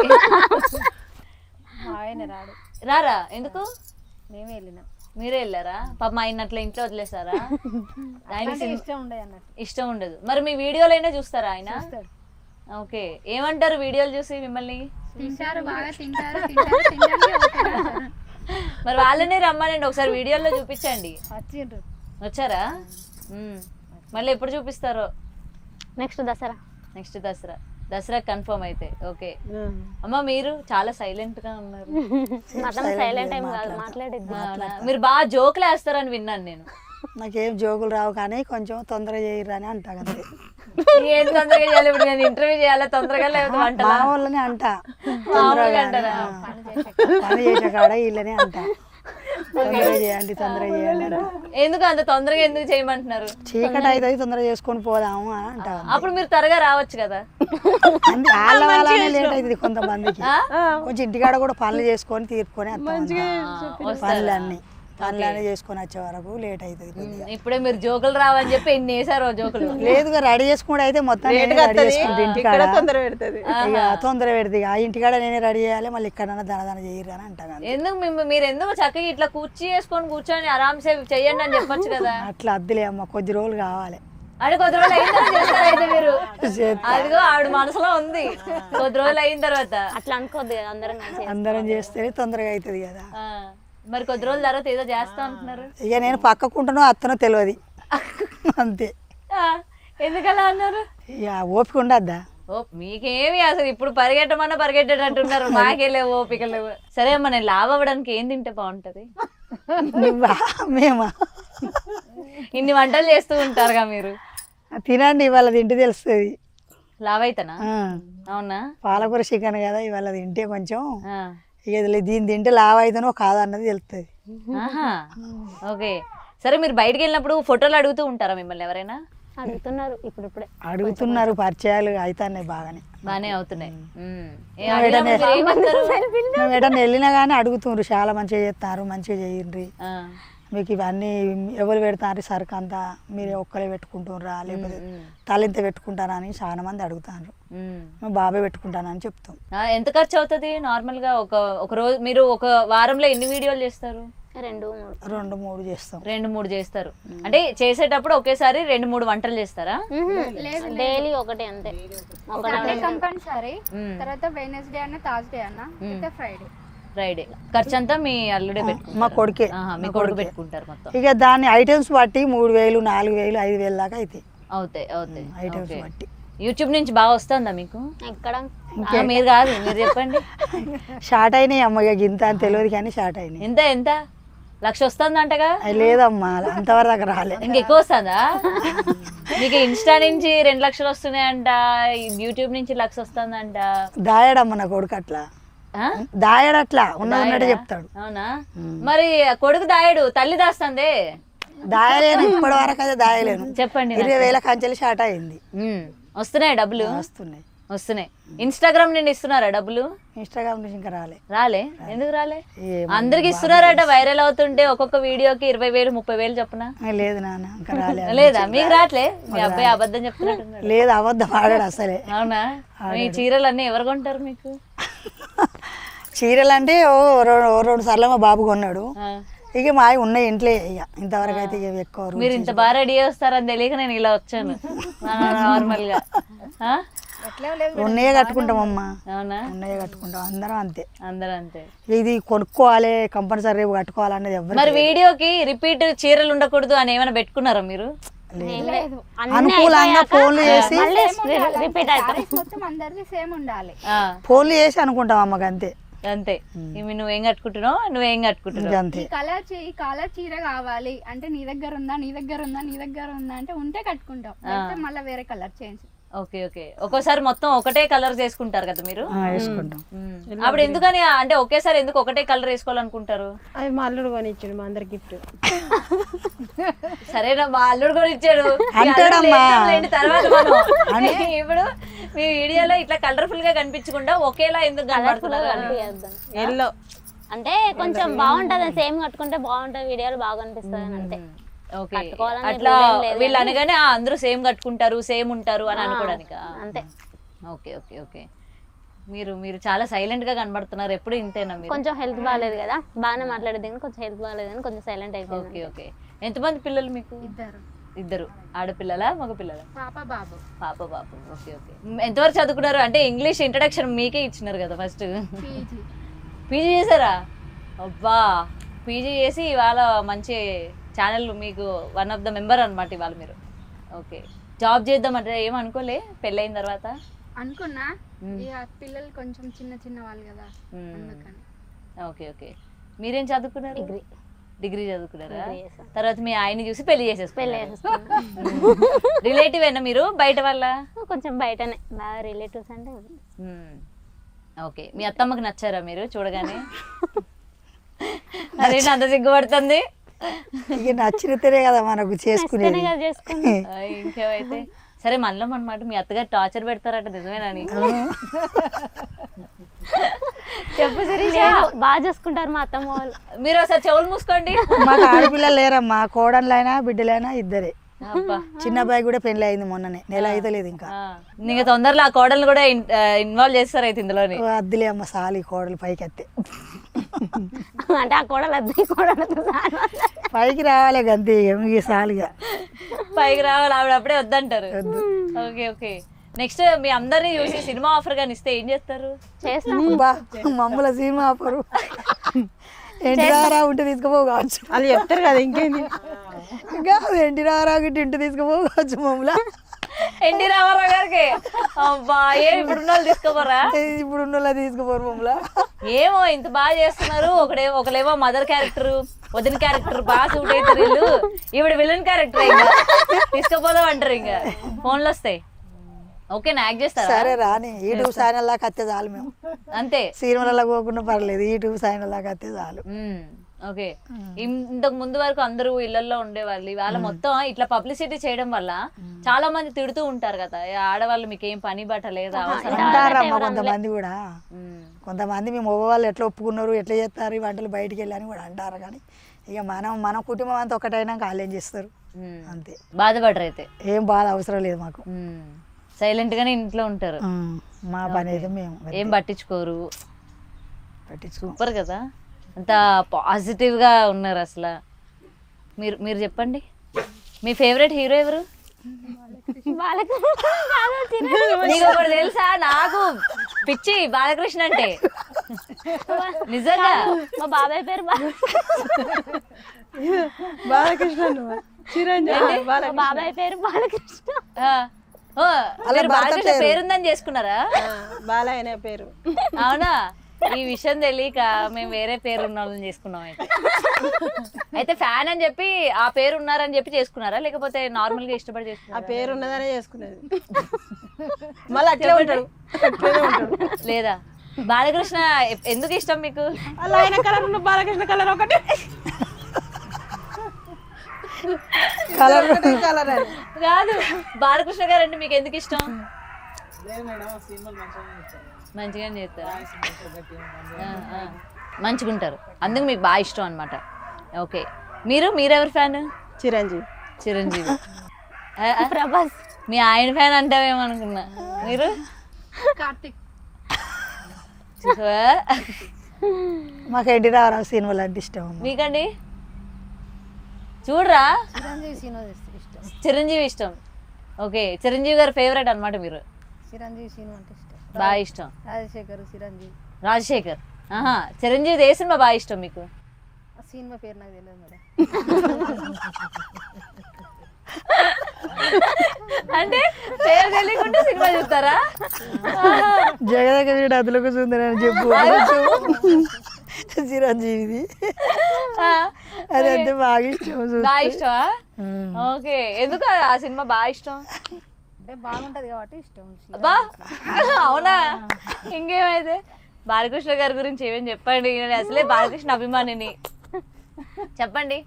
ఆయన రాడు.
రారా? ఎందుకు?
మేమే వెళ్ళినాం.
మీరే వెళ్ళారా? పాప మా ఆయన అట్లా ఇంట్లో వదిలేసారా? ఆయన ఇష్టం ఉండదు. మరి మీ వీడియోలు అయినా చూస్తారా ఆయన? ఓకే. ఏమంటారు వీడియోలు చూసి మిమ్మల్ని?
తింటారు, బాగా తింటారు.
మరి వాళ్ళనే రమ్మనండి, ఒకసారి వీడియోలో చూపించండి. వచ్చారా? మళ్ళీ ఎప్పుడు చూపిస్తారో?
Next Dussehra.
Next Dussehra. Dussehra confirm అయితే. ఓకే. అమ్మ మీరు చాలా సైలెంట్ గా ఉన్నారు.
సైలెంట్ ఏం కాదు, మాట్లాడేది.
మీరు బాగా జోకులు వేస్తారని విన్నాను నేను.
నాకేం జోకులు రావు కానీ కొంచెం తొందరగా చేయరు అని అంటా కదా.
ఏం తొందరగా చేయాలి? ఇప్పుడు నేను ఇంటర్వ్యూ చేయాలా తొందరగా? లేకపోతే వంట
మా వాళ్ళని అంటా, తొందరగా పని చేసే కాడ వీళ్ళని అంటా, తొందరగా చేయండి తొందరగా చేయండి అంట.
ఎందుకు అంత తొందరగా ఎందుకు చేయమంటున్నారు?
చీకటి అవుతుంది తొందరగా చేసుకొని పోదాము అని అంటా.
అప్పుడు మీరు త్వరగా రావచ్చు కదా.
వాళ్ళ వాళ్ళనే లేట్ అవుతుంది కొంతమందికి. కొంచెం ఇంటికాడ కూడా పనులు చేసుకొని తీర్పుకొని పనులన్నీ చేసుకొని వచ్చే వరకు లేట్ అవుతుంది.
ఇప్పుడే మీరు జోకులు రావని చెప్పి ఎన్ని వేసారో జోకులు.
లేదుగా రెడీ చేసుకుంటే అయితే మొత్తం రెడీ చేసుకుంటే ఇంటికాడ
తొందర పెడుతుంది.
ఇక తొందర పెడుతుంది. ఆ ఇంటికాడ నేనే రెడీ చేయాలి, మళ్ళీ ఇక్కడన్నా దనదన చేయరు అని అంటాను.
ఎందుకు మీరు ఎందుకు చక్కగా ఇట్లా కూర్చొని ఆరాంసే చెయ్యండి అని చెప్పొచ్చు కదా.
అట్లా అద్దులే అమ్మ, కొద్ది రోజులు కావాలి.
అంటే కొద్ది రోజులు అయిన తర్వాత చేస్తారు అయితే మీరు. అదిగో ఆవిడ మనసులో ఉంది, కొద్ది రోజులు అయిన తర్వాత.
అట్లా అనుకోద్దు కదా,
అందరం చేస్తేనే తొందరగా అవుతుంది కదా.
మరి కొద్ది రోజుల తర్వాత ఏదో చేస్తా అంటున్నారు.
ఇక నేను పక్కకుంటానో అత్తనో తెలియదు అంతే.
ఎందుకలా అన్నారు?
ఇక ఓపిక ఉండద్దా?
మీకేమి అసలు ఇప్పుడు పరిగెట్టేటట్టున్నారు, మాకేలే ఓపిక లేవు. సరే అమ్మ, నేను లావ్ అవ్వడానికి ఏం తింటే బాగుంటది?
మేమా
ఇన్ని వంటలు చేస్తూ ఉంటారుగా మీరు.
తినండి, ఇవాళ తింటే తెలుస్తుంది.
లావ్ అయితేనా? అవునా?
పాలకూర చికెన్ కదా, ఇవాళ తింటే కొంచెం ఇక దీన్ని తింటే లావ్ అయితేనో కాదన్నది తెలుస్తుంది.
ఓకే. సరే మీరు బయటికి వెళ్ళినప్పుడు ఫోటోలు అడుగుతూ ఉంటారా మిమ్మల్ని ఎవరైనా?
అడుగుతున్నారు ఇప్పుడిప్పుడే.
అడుగుతున్నారు, పరిచయాలు అవుతున్నాయి
బాగానే అవుతున్నాయి.
మేము ఎటన్నా వెళ్ళినా కానీ అడుగుతున్నారు, చాలా మంచిగా చేస్తారు, మంచిగా చేయండి, మీకు ఇవన్నీ ఎవరు పెడతారు సరుకు అంతా మీరే ఒక్కరే పెట్టుకుంటున్నారా లేకపోతే తలింత పెట్టుకుంటారా అని చాలా మంది అడుగుతారు. మేము బాబే పెట్టుకుంటానని చెప్తాం.
ఎంత ఖర్చు అవుతుంది నార్మల్ గా? ఒక రోజు మీరు ఒక వారంలో ఎన్ని వీడియోలు చేస్తారు?
2-3 చేస్తాం.
2-3 చేస్తారు. అంటే చేసేటప్పుడు ఒకేసారి 2-3 వంటలు చేస్తారా?
డైలీ ఒకటి అంతే.
కంపల్సరీ. తర్వాత వెడ్నెస్డే అన్న థర్స్డే అన్న ఫ్రైడే.
ఖర్చు అంతా మీ అల్లుడే పెట్టుకుంటారు?
మా కొడుకే.
మీ కొడుకు పెట్టుకుంటారు మొత్తం.
ఇక దాన్ని ఐటమ్స్ బట్టి 3000, 4000, 5000 దాకా
అవుతాయి.
ఐటమ్స్ బట్టి.
యూట్యూబ్ నుంచి బాగా వస్తుందా మీకు?
ఎక్కడ
మీరు కాదు, మీరు చెప్పండి.
షార్ట్ అయినాయి అమ్మ, ఇక ఇంత అని తెలియదు కానీ షార్ట్ అయినాయి.
ఎంత 1,00,000 వస్తుంది అంటగా?
లేదమ్మా, అంతవరకు దాకా రాలే.
ఇంకెక్కువ వస్తుందా? మీకు ఇన్స్టా నుంచి 2 లక్షలు వస్తున్నాయంట, యూట్యూబ్ నుంచి 1,00,000 వస్తుందంట.
దాయడమ్మ నా కొడుకు అట్లా దాయడట్లా ఉన్నట్టు చెప్తాడు.
అవునా? మరి కొడుకు దాయడు, తల్లి దాస్తుంది.
దాయలేను ఇప్పటి వరకు అయితే దాయలేను.
చెప్పండి.
20,000 కంచెలు షార్ట్ అయింది.
వస్తున్నాయి డబ్బులు? వస్తున్నాయి. ఇన్స్టాగ్రామ్ నుండి ఇస్తున్నారా డబ్బులు?
ఇన్స్టాగ్రామ్ నుంచి ఇంకా
రాలే. ఎందుకు రాలే? అందరికి ఇస్తున్నారట, వైరల్ అవుతుంటే ఒక్కొక్క వీడియోకి 20,000, 30,000 చెప్పున.
లేదు నాన్న, ఇంకా రాలే.
లేదా? మీకు రాట్లే? మీ అబ్బాయి అబద్ధం చెప్తున్నట్టున్నాడు.
లేదు, అబద్ధం ఆడాడు అసలే.
అవునా? మీ చీరలు అన్నీ ఎవరు కొంటారు మీకు?
చీరలు అంటే 2 సార్లు మా బాబు కొన్నాడు. ఇక మా ఉన్నాయి ఇంట్లో. ఇక ఇంతవరకు అయితే ఎక్కువ.
మీరు ఇంత బాగా రెడీ వస్తారని తెలియక నేను ఇలా వచ్చాను నార్మల్ గా.
ఉన్నయే కట్టుకుంటాం అమ్మా.
అవునా?
ఉన్నయే కట్టుకుంటాం అందరం అంతే. ఇది కొనుక్కోవాలి కంపల్సరీ, రేపు కట్టుకోవాలనేది ఎవరు.
మరి వీడియోకి రిపీట్ చీరలు ఉండకూడదు అని ఏమైనా పెట్టుకున్నారా మీరు?
అనుకూలంగా ఫోన్లు చేసి
రిపీట్ అవుతాం.
ఫోన్లు చేసి అనుకుంటాం అమ్మకి అంతే.
నువ్వేం కట్టుకుంటున్నావు అంతే. ఈ కలర్ చీర కావాలి అంటే నీ దగ్గర ఉందా అంటే ఉంటే కట్టుకుంటాం, మళ్ళీ వేరే కలర్ చేంజ్.
ఓకే. ఒక్కోసారి మొత్తం ఒకటే కలర్ చేసుకుంటారు కదా మీరు? అప్పుడు ఎందుకని, అంటే ఒకేసారి ఎందుకు ఒకటే కలర్ వేసుకోవాలనుకుంటారు?
అది మా అల్లుడు కొనిచ్చాడు, మా అందరి గిఫ్ట్.
సరేనా, మా అల్లుడు కొనిచ్చాడు తర్వాత ఇప్పుడు మీ వీడియోలో ఇట్లా కలర్ఫుల్ గా కనిపించకుండా ఒకేలా ఎందుకు కనబడుతున్నారు?
ఎల్లో
అంటే కొంచెం బాగుంటది, సేమ్ కట్టుకుంటే బాగుంటది, వీడియోలు బాగా అనిపిస్తుంది అంతే.
అట్లా వీళ్ళు అనగానే అందరూ సేమ్ కట్టుకుంటారు, సేమ్ ఉంటారు అని అనుకోవడానికి
అంతే.
ఓకే. మీరు చాలా సైలెంట్ గా కనబడుతున్నారు. ఎప్పుడు ఇంతేనా? మీరు
కొంచెం హెల్త్ బాగాలేదు కదా, బాగానే మాట్లాడేది కానీ కొంచెం హెల్త్ బాగాలేదు కానీ కొంచెం సైలెంట్ అయిపోయింది.
ఓకే. ఎంతమంది పిల్లలు మీకు? ఇద్దరు. ఆడపిల్లలా మగ పిల్లలా? పాప బాబు. ఓకే. ఎంతవరకు చదువుకున్నారు? అంటే ఇంగ్లీష్ ఇంట్రడక్షన్ మీకే ఇచ్చినారు కదా ఫస్ట్. పీజీ చేశారా? అబ్బా, పీజీ చేసి ఇవాళ మంచి ఛానల్, మీకు వన్ ఆఫ్ ద మెంబర్ అనమాట ఇవాళ మీరు. ఓకే. జాబ్ చేద్దామంటే ఏమనుకోలే పెళ్ళైన తర్వాత?
అనుకున్నా, పిల్లలు కొంచెం చిన్న వాళ్ళు కదా అందుకని.
ఓకే. మీరేం చదువుకున్నారు? డిగ్రీ చదువుకున్నారా? తర్వాత మీ ఆయన్ని చూసి పెళ్లి చేసేసుకున్నారు. రిలేటివ్ అయినా మీరు? బయట వాళ్ళ?
కొంచెం బయటనే, బాగా రిలేటివ్స్ అంటే.
ఓకే. మీ అత్తమ్మకి నచ్చారా మీరు చూడగానే? అదే అంత సిగ్గుపడుతుంది.
ఇక నచ్చినతేనే కదా మనకు చేసుకునేది.
ఇంకేమైతే సరే, మనలో అనమాట. మీ అత్తగారు టార్చర్ పెడతారట, నిజమేనా?
చెప్పు శిరీష. బాగా చూసుకుంటారు మా అత్తమ్మ వాళ్ళు.
మీరు ఒకసారి చెవులు మూసుకోండి.
మాకు ఆడపిల్లలు లేరమ్మా, కోడళ్ళైనా బిడ్డలైనా ఇద్దరే. చిన్న అబ్బాయి కూడా పెళ్లి అయింది మొన్ననే, నెల అయితే లేదు ఇంకా.
నీకు తొందరలో ఆ కోడలు కూడా ఇన్వాల్వ్ చేస్తారు అయితే ఇందులోనే?
అద్దులే అమ్మ, సాలి కోడలు పైకి ఎత్తే.
అంటే ఆ కోడలు అద్దె కోడలతో
పైకి రావాలి అంతే, సాలిగా
పైకి రావాలి. ఆవిడ అప్పుడే వద్దంటారు. ఓకే. నెక్స్ట్ మీ అందరినీ చూసి సినిమా ఆఫర్ గాని ఇస్తే ఏం చేస్తారు?
మమ్మల్ని సినిమా ఆఫరు ఎన్టీ రామారావు ఉంటే తీసుకుపోవు కావచ్చు.
వాళ్ళు చెప్తారు కదా, ఇంకేంది.
ఇంకా ఎన్టీ రామారావు గిట్టి ఇంటి తీసుకుపోవు కావచ్చు మమ్మల్ని.
ఎన్టీ రామారావు గారికి? అబ్బా, ఇప్పుడున్న వాళ్ళు తీసుకోపోరా?
ఇప్పుడున్న వాళ్ళు తీసుకోపోరు మమ్మల్ని.
ఏమో ఇంత బాగా చేస్తున్నారు. ఒకలేమో మదర్ క్యారెక్టర్, వదిన క్యారెక్టర్ బాగా సూట్ అవుతారు వీళ్ళు. ఈవిడ విలన్ క్యారెక్టర్, ఇంకా తీసుకుపోదాం అంటారు. ఇంకా ఫోన్లు వస్తాయి. ఓకే, యాక్ట్ చేస్తారా?
సరే రాని, యూట్యూబ్ ఛానల్ లాగా అత్తే చాలు మేము.
అంతే,
సినిమాలకు పోకుండా పర్లేదు, యూట్యూబ్ ఛానల్ లాగా అత్తే చాలు.
ఓకే, ఇంతకు ముందు వరకు అందరూ ఇళ్లలో ఉండేవాళ్ళు, ఇవాళ మొత్తం ఇట్లా పబ్లిసిటీ చేయడం వల్ల చాలా మంది తిడుతూ ఉంటారు కదా, ఏ ఆడవాళ్ళు మీకు ఏం పని బట్ట లేదా అవసరం
అంటారమ్మ కొంతమంది కూడా. కొంతమంది మీ మగవాళ్ళు ఎట్లా ఒప్పుకున్నారు, ఎట్లా చేస్తారు ఈ వంటలు బయటికి వెళ్ళి అని కూడా అంటారు. కానీ ఇక మన కుటుంబం అంతా ఒకటైనాక వాళ్ళు ఏం చేస్తారు అంతే.
బాధపడరు అయితే?
ఏం బాధ అవసరం లేదు మాకు,
సైలెంట్ గానే ఇంట్లో ఉంటారు.
మా పని అయితే మేము
ఏం పట్టించుకోరు.
పట్టించుకో.
సూపర్ కదా, అంత పాజిటివ్ గా ఉన్నారు అసలు. మీరు చెప్పండి, మీ ఫేవరెట్ హీరో ఎవరు? నీకు ఒకటి తెలుసా, నాకు పిచ్చి బాలకృష్ణ అంటే నిజంగా.
మా బాబాయ్ పేరు
బాలకృష్ణ చిరంజీవి.
మా బాబాయ్ పేరు బాలకృష్ణ.
మీరు బాలకృష్ణ పేరుందని చేసుకున్నారా?
బాలయ్య అనే పేరు.
అవునా? ఈ విషయం తెలియక మేము వేరే పేరు ఉన్న వాళ్ళని చేసుకున్నాం. అయితే ఫ్యాన్ అని చెప్పి ఆ పేరు ఉన్నారని చెప్పి చేసుకున్నారా, లేకపోతే నార్మల్ గా ఇష్టపడి
ఆ
చేసుకున్నారా?
పేరు ఉన్నదనే చేసుకునేది. మళ్ళీ అట్లే ఉంటాడు.
లేదా? బాలకృష్ణ ఎందుకు ఇష్టం మీకు?
అలా ఆయన కలర్ ఉన్న బాలకృష్ణ కలర్ ఒకటి కలర్ కలర్ అని
కాదు, బాలకృష్ణ గారు అంటే మీకు ఎందుకు ఇష్టం? మంచిగా చేస్తారా? మంచిగా ఉంటారు, అందుకు మీకు బాగా ఇష్టం అనమాట. ఓకే, మీరెవరి ఫ్యాన్?
చిరంజీవి.
చిరంజీవి. ప్రభాస్. మీ ఆయన ఫ్యాన్ అంటావేమనుకున్నా. మీరు?
కార్తిక్.
మాకు ఎన్టీ రామారావు సినిమాలు అంటే ఇష్టం.
మీకండి? చూడరా,
చిరంజీవి సినిమా ఇష్టం.
చిరంజీవి ఇష్టం. ఓకే, చిరంజీవి గారు ఫేవరెట్ అనమాట మీరు.
చిరంజీవి సినిమా అంటే ఇష్టం,
బాగా ఇష్టం.
రాజశేఖర్ చిరంజీవి.
రాజశేఖర్. ఆహా, చిరంజీవి ఏ సినిమా బాగా ఇష్టం మీకు?
ఆ సినిమా పేరు నాకు తెలియదు మేడం.
అంటే పేరు తెలియకుండా సినిమా చూస్తారా?
జగదగ అదులకు సుందరని చెప్పు చిరంజీవిది. అది అంటే బాగా ఇష్టం.
బాగా ఇష్టమా? ఓకే, ఎందుకు ఆ సినిమా బాగా ఇష్టం?
అంటే బాగుంటది కాబట్టి ఇష్టం.
అబ్బా, అవునా? ఇంకేమైతే బాలకృష్ణ గారి గురించి ఏమేమి చెప్పండి, నేను అసలే బాలకృష్ణ అభిమానిని. చెప్పండి.